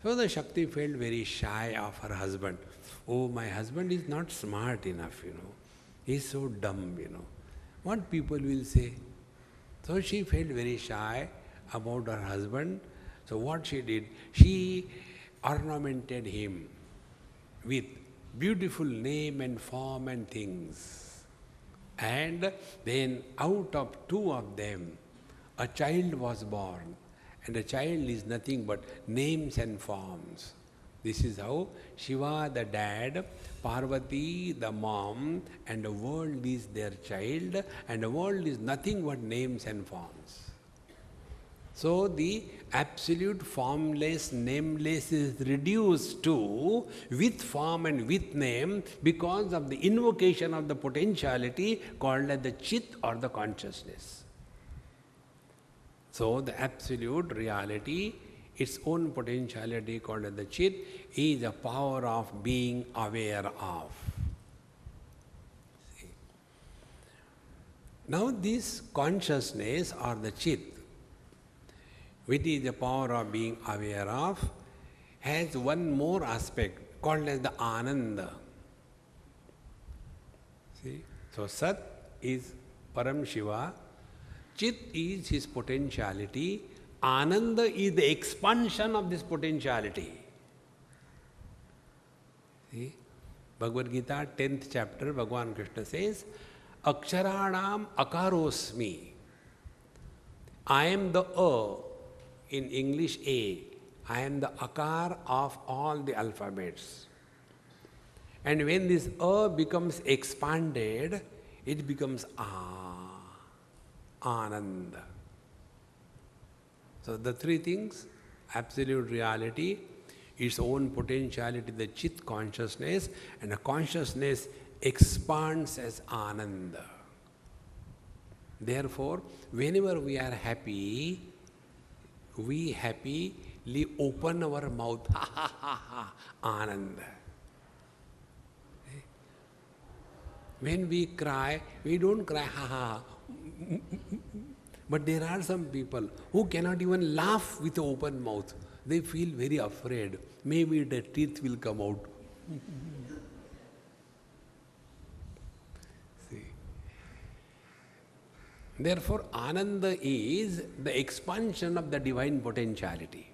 So the Shakti felt very shy of her husband. Oh, my husband is not smart enough, He is so dumb, What people will say? So she felt very shy about her husband. So what she did, she ornamented him with beautiful name and form and things. And then out of two of them, a child was born. And a child is nothing but names and forms. This is how Shiva the dad, Parvati the mom, and the world is their child, and the world is nothing but names and forms. So the absolute formless, nameless is reduced to with form and with name because of the invocation of the potentiality called as the Chit or the consciousness. So the absolute reality, its own potentiality called as the Chit, is the power of being aware of. See. Now this consciousness or the Chit, which is the power of being aware of, has one more aspect called as the Ananda. See? So Sat is Param Shiva, Chit is his potentiality, Ananda is the expansion of this potentiality. See? Bhagavad Gita, 10th chapter, Bhagavan Krishna says, Aksharanam akarosmi. I am the in English A. I am the akar of all the alphabets. And when this becomes expanded, it becomes Ananda. So the three things, absolute reality, its own potentiality, the Chit consciousness, and the consciousness expands as Ananda. Therefore, whenever we are happy, we happily open our mouth, ha ha ha ha, Ananda. When we cry, we don't cry, ha ha. But there are some people who cannot even laugh with an open mouth. They feel very afraid. Maybe the teeth will come out. See. Therefore, Ananda is the expansion of the divine potentiality.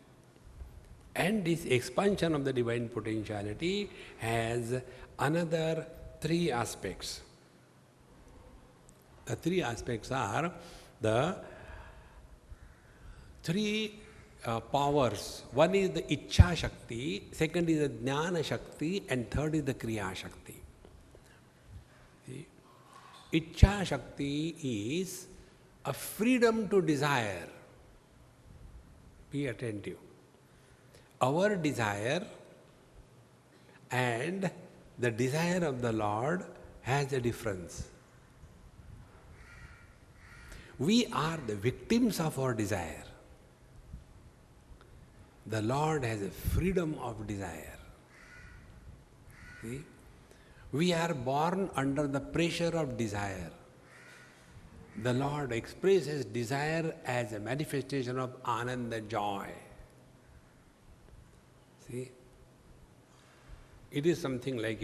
And this expansion of the divine potentiality has another three aspects. The three aspects are the three powers. One is the Ichcha Shakti, second is the Jnana Shakti, and third is the Kriya Shakti. See? Ichcha Shakti is a freedom to desire. Be attentive. Our desire and the desire of the Lord has a difference. We are the victims of our desire. The Lord has a freedom of desire. See? We are born under the pressure of desire. The Lord expresses desire as a manifestation of Ananda, joy. See? It is something like,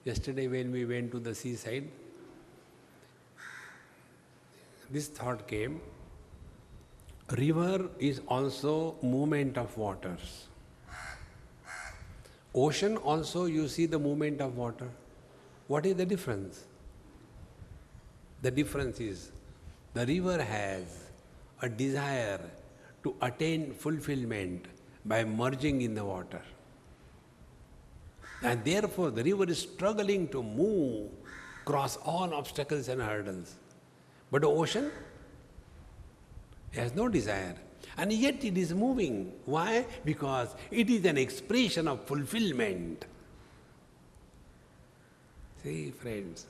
yesterday when we went to the seaside, this thought came, river is also movement of waters. Ocean also you see the movement of water. What is the difference? The difference is the river has a desire to attain fulfillment by merging in the water. And therefore the river is struggling to move, cross all obstacles and hurdles. But the ocean has no desire. And yet it is moving. Why? Because it is an expression of fulfillment. See, friends,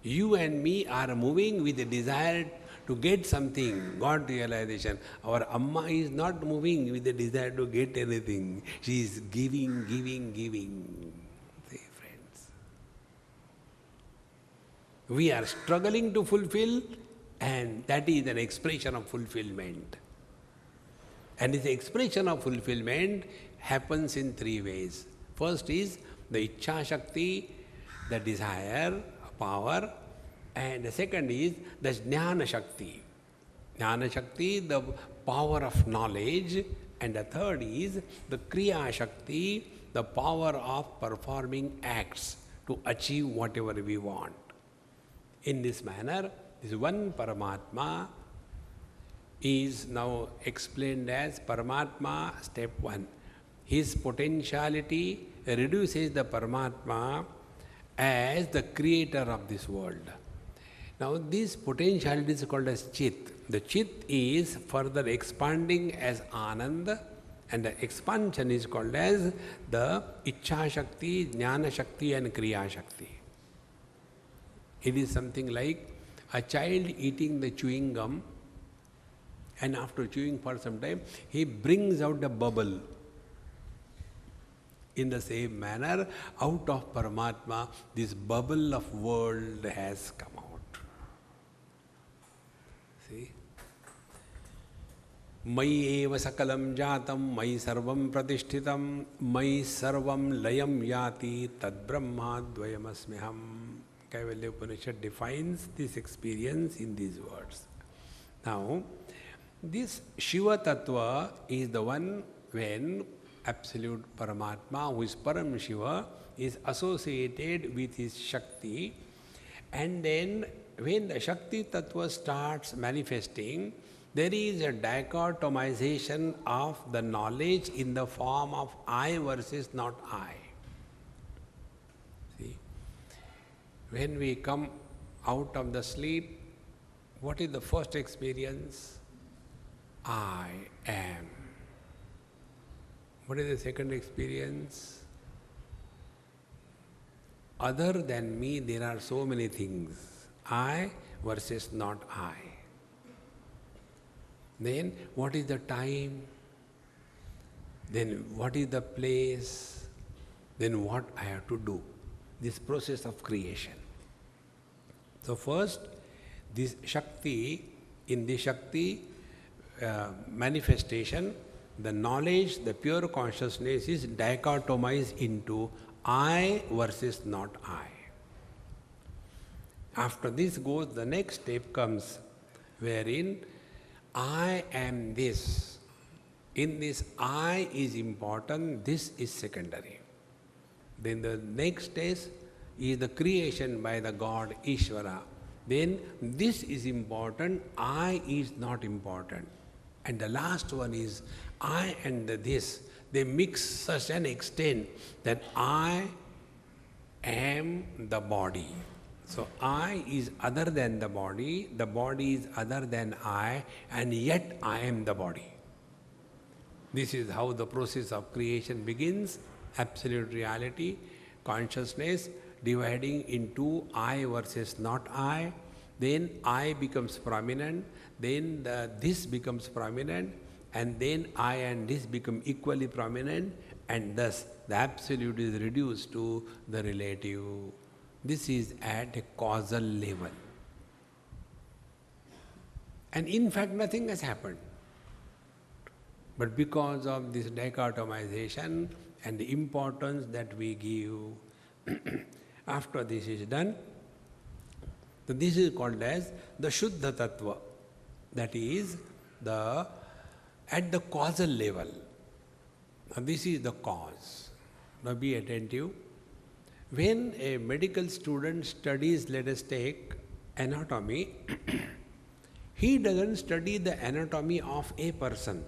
you and me are moving with a desire to get something, God realization. Our Amma is not moving with a desire to get anything. She is giving, giving, giving. See, friends. We are struggling to fulfill, and that is an expression of fulfillment. And this expression of fulfillment happens in three ways. First is the Ichcha Shakti, the desire, power, and the second is the Jnana Shakti. Jnana Shakti, the power of knowledge, and the third is the Kriya Shakti, the power of performing acts to achieve whatever we want. In this manner, this one Paramatma is now explained as Paramatma step 1. His potentiality reduces the Paramatma as the creator of this world. Now this potentiality is called as Chit. The Chit is further expanding as Ananda, and the expansion is called as the Ichha Shakti, Jnana Shakti and Kriya Shakti. It is something like a child eating the chewing gum, and after chewing for some time, he brings out a bubble. In the same manner, out of Paramatma, this bubble of world has come out. See? Mai eva sakalam jatam, mai sarvam pratishtitam, mai sarvam layam yati, tad brahma dvayamasmiham. Kaivalya Upanishad defines this experience in these words. Now, this Shiva Tattva is the one when absolute Paramatma, who is Param Shiva, is associated with his Shakti, and then when the Shakti Tattva starts manifesting, there is a dichotomization of the knowledge in the form of I versus not I. See, when we come out of the sleep, what is the first experience? I am. What is the second experience? Other than me, there are so many things. I versus not I. Then what is the time? Then what is the place? Then what I have to do? This process of creation. So first, this Shakti, in the Shakti manifestation, the knowledge, the pure consciousness is dichotomized into I versus not I. After this goes, the next step comes wherein I am this. In this I is important, this is secondary. Then the next stage is the creation by the God Ishvara. Then this is important, I is not important. And the last one is I and the this. They mix such an extent that I am the body. So I is other than the body is other than I, and yet I am the body. This is how the process of creation begins. Absolute reality, consciousness dividing into I versus not I. Then I becomes prominent, then this becomes prominent, and then I and this become equally prominent, and thus the absolute is reduced to the relative. This is at a causal level. And in fact, nothing has happened. But because of this dichotomization and the importance that we give, after this is done, so this is called as the Shuddha Tattva. That is at the causal level. Now this is the cause. Now be attentive. When a medical student studies, let us take anatomy, he doesn't study the anatomy of a person.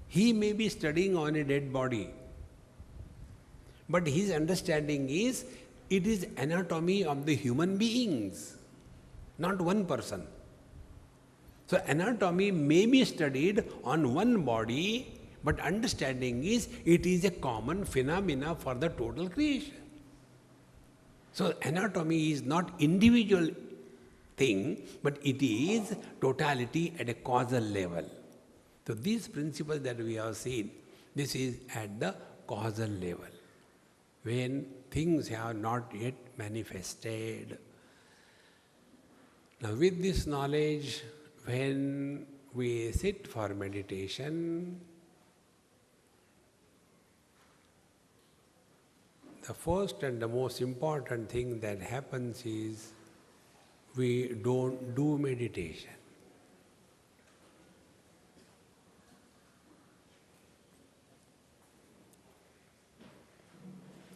He may be studying on a dead body, but his understanding is it is anatomy of the human beings, not one person. So anatomy may be studied on one body, but understanding is it is a common phenomena for the total creation. So anatomy is not individual thing, but it is totality at a causal level. So these principles that we have seen, this is at the causal level, when things have not yet manifested. Now with this knowledge, when we sit for meditation, the first and the most important thing that happens is we don't do meditation.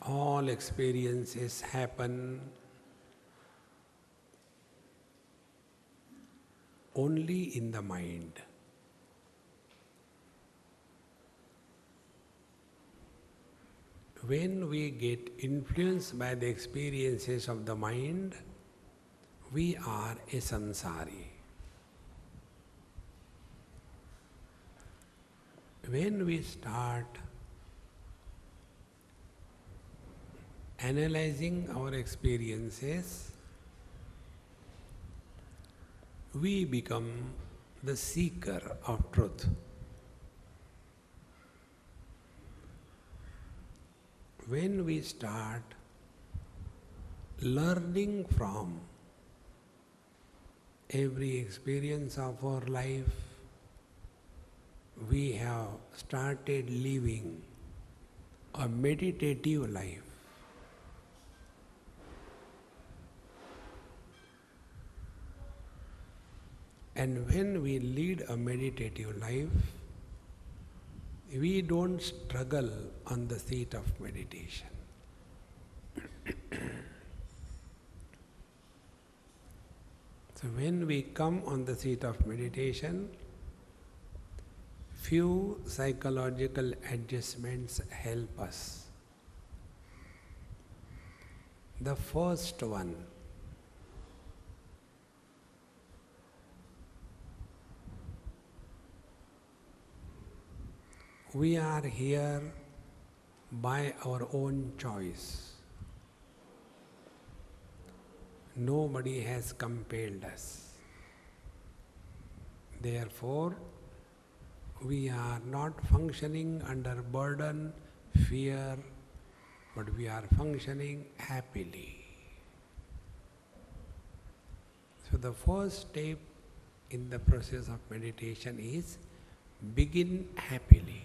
All experiences happen only in the mind. When we get influenced by the experiences of the mind, we are a sansari. When we start analyzing our experiences, we become the seeker of truth. When we start learning from every experience of our life, we have started living a meditative life. And when we lead a meditative life, we don't struggle on the seat of meditation. So when we come on the seat of meditation, few psychological adjustments help us. The first one, we are here by our own choice. Nobody has compelled us. Therefore, we are not functioning under burden, fear, but we are functioning happily. So the first step in the process of meditation is begin happily.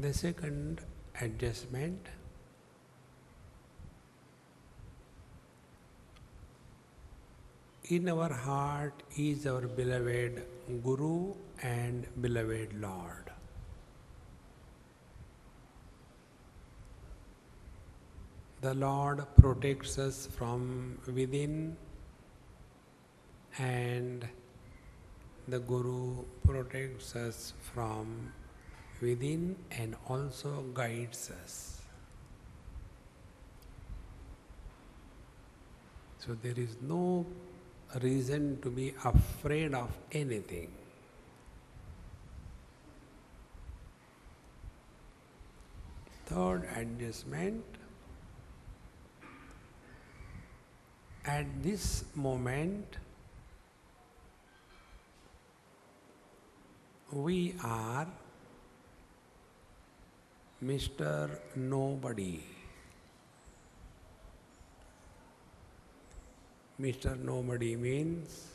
The second adjustment, in our heart is our beloved Guru and beloved Lord. The Lord protects us from within, and the Guru protects us from within and also guides us. So there is no reason to be afraid of anything. Third adjustment, at this moment we are Mr. Nobody. Mr. Nobody means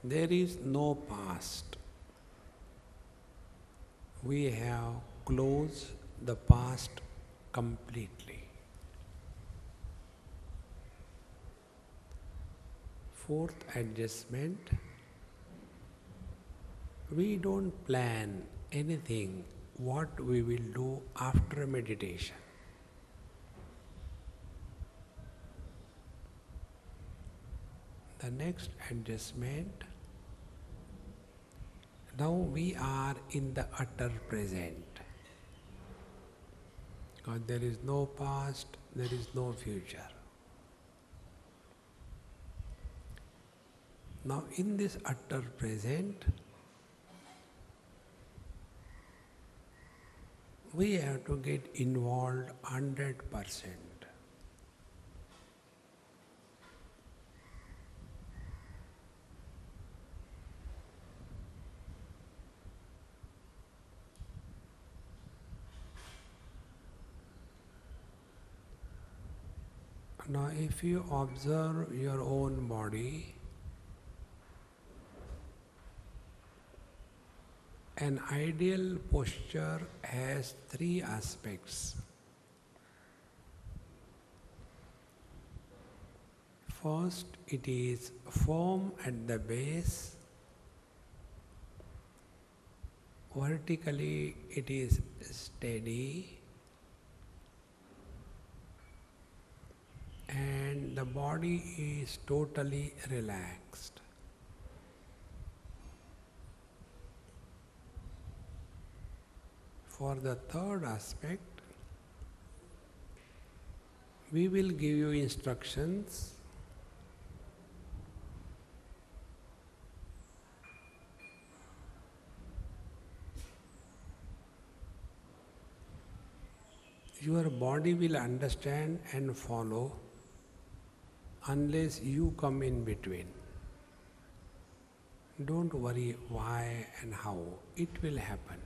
there is no past. We have closed the past completely. Fourth adjustment, we don't plan anything what we will do after meditation. The next adjustment, now we are in the utter present. Because there is no past, there is no future. Now in this utter present, we have to get involved 100%. Now if you observe your own body, An ideal posture has three aspects. First, it is firm at the base. Vertically, it is steady. And the body is totally relaxed. For the third aspect, we will give you instructions. Your body will understand and follow unless you come in between. Don't worry why and how, it will happen.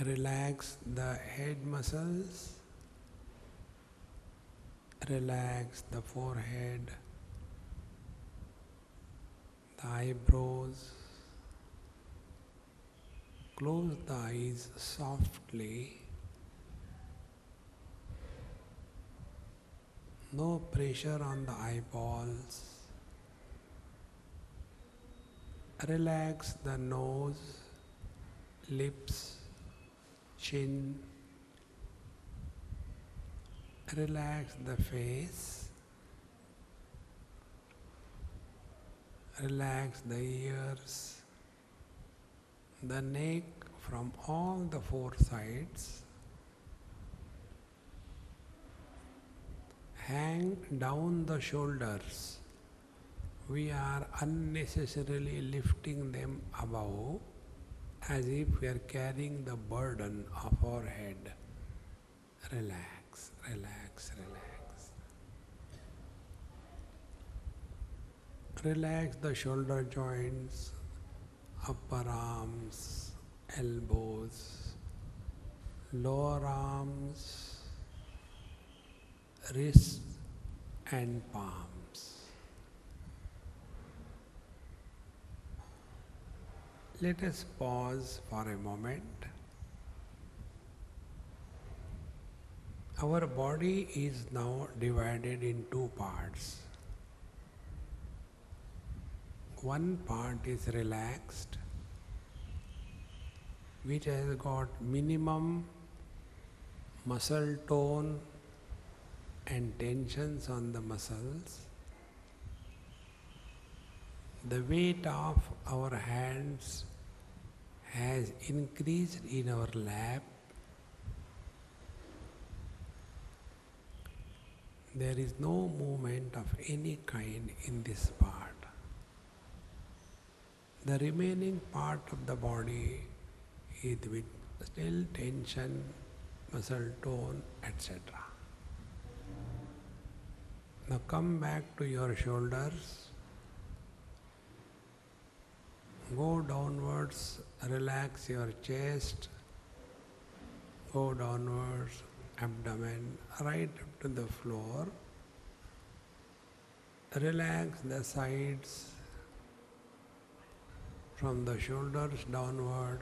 Relax the head muscles, relax the forehead, the eyebrows, close the eyes softly. No pressure on the eyeballs. Relax the nose, lips, chin. Relax the face. Relax the ears, the neck from all the four sides. Hang down the shoulders. We are unnecessarily lifting them above as if we are carrying the burden of our head. Relax, relax, relax. Relax the shoulder joints, upper arms, elbows, lower arms, wrists and palms. Let us pause for a moment. Our body is now divided in two parts. One part is relaxed, which has got minimum muscle tone and tensions on the muscles. The weight of our hands has increased in our lap. There is no movement of any kind in this part. The remaining part of the body is with still tension, muscle tone, etc. Now come back to your shoulders. Go downwards, relax your chest. Go downwards, abdomen, right up to the floor. Relax the sides from the shoulders downward.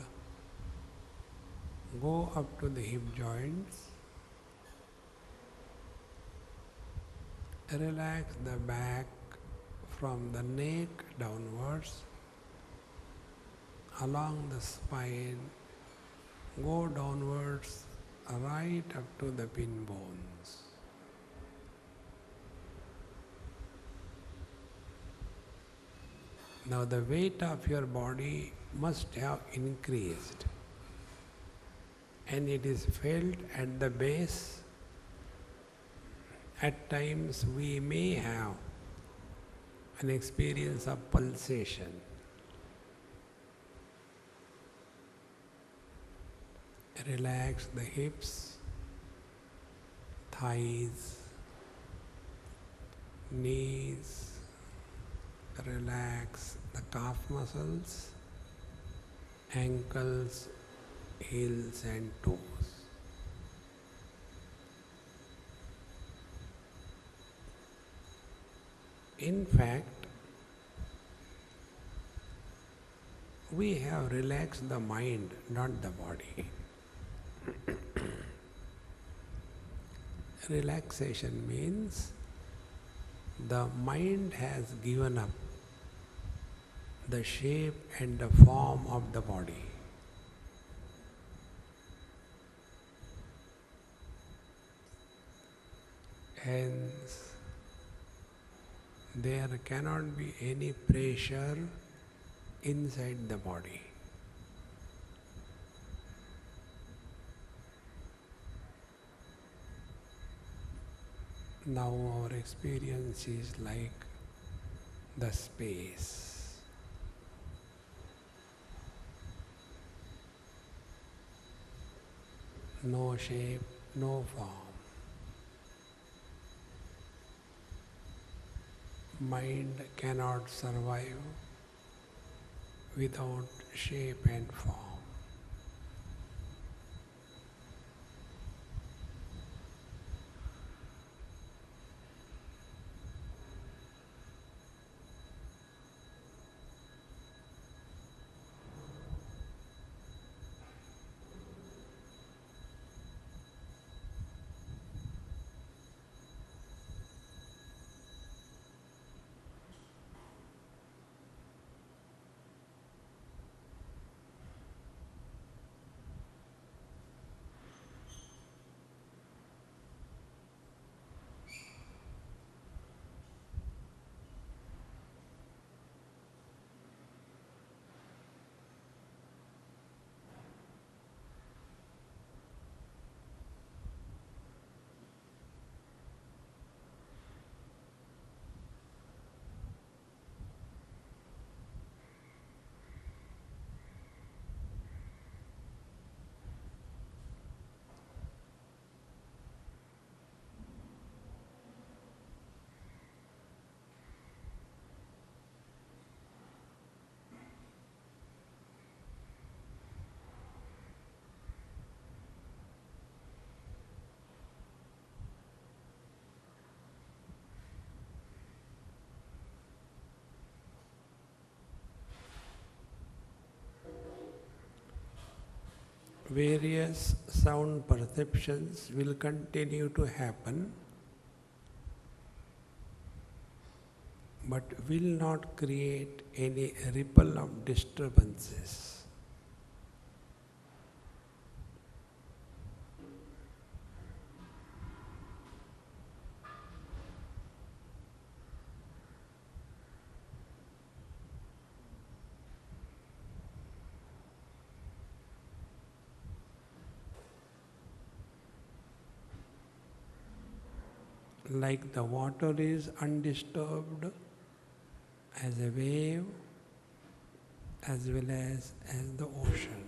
Go up to the hip joints. Relax the back from the neck downwards, along the spine. Go downwards, right up to the pin bones. Now the weight of your body must have increased, and it is felt at the base. At times we may have an experience of pulsation. Relax the hips, thighs, knees. Relax the calf muscles, ankles, heels and toes. In fact, we have relaxed the mind, not the body. Relaxation means the mind has given up the shape and the form of the body. Hence, there cannot be any pressure inside the body. Now our experience is like the space. No shape, no form. Mind cannot survive without shape and form. Various sound perceptions will continue to happen, but will not create any ripple of disturbances. Like the water is undisturbed as a wave, as well as the ocean.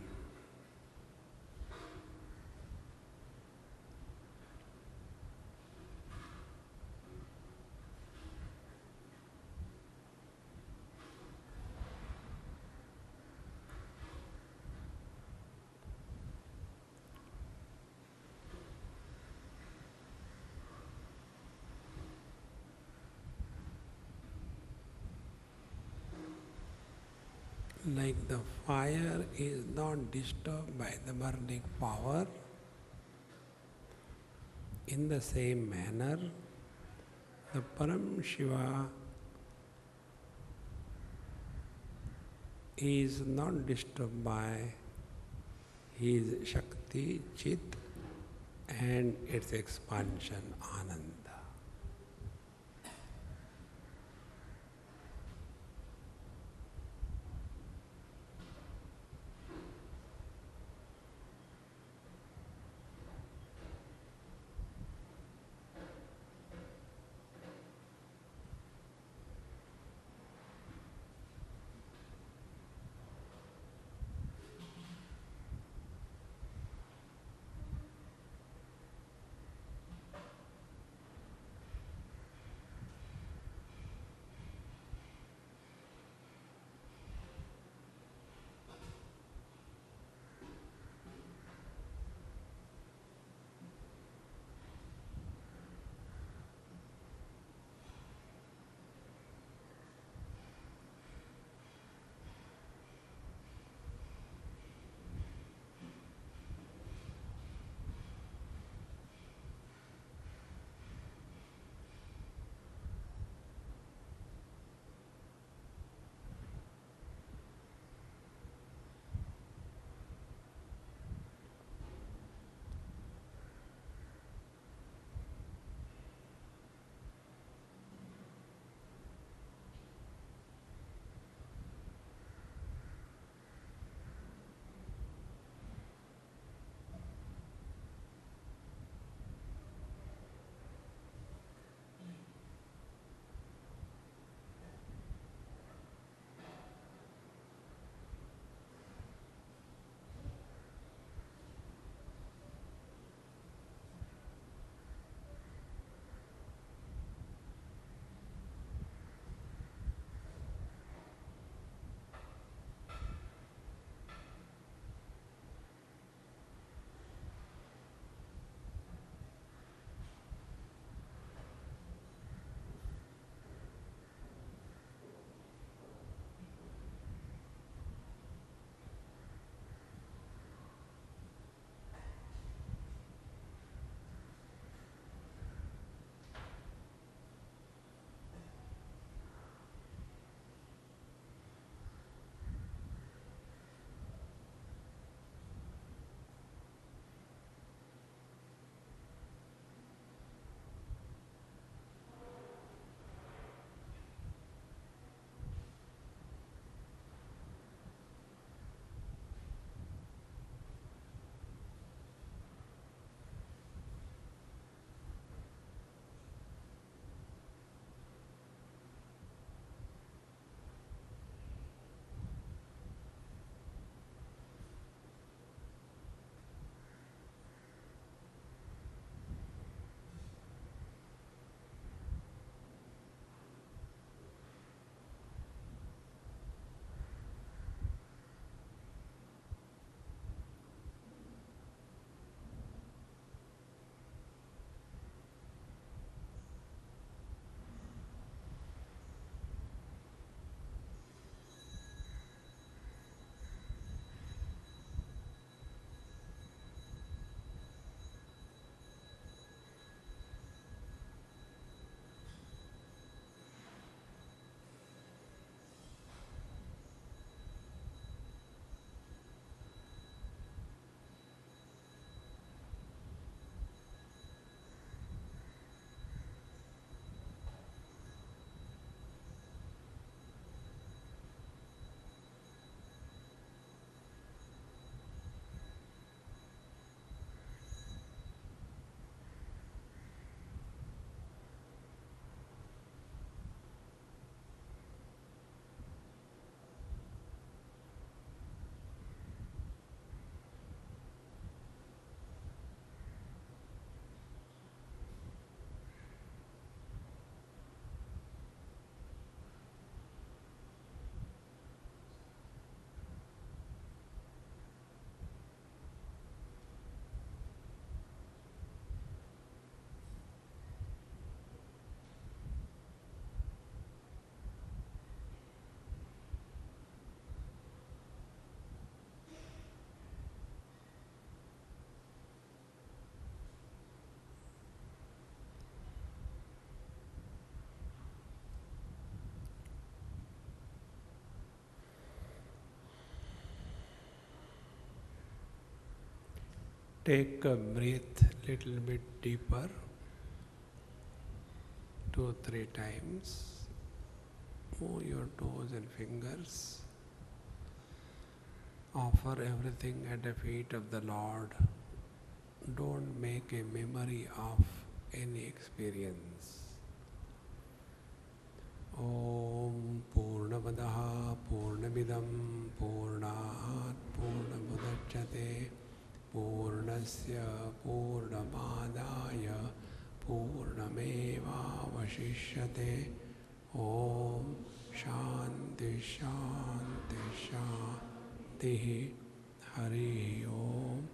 Like the fire is not disturbed by the burning power, in the same manner, the Param Shiva is not disturbed by his Shakti, Chit, and its expansion, Ananda. Take a breath little bit deeper, 2-3 times. Move your toes and fingers. Offer everything at the feet of the Lord. Don't make a memory of any experience. Om Purnamadaha Purnamidam Purnat Purnamudachyate Purnasya Purnamadaya Purnameva Vashishyate. Om Shanti Shanti Shanti. Hari Om.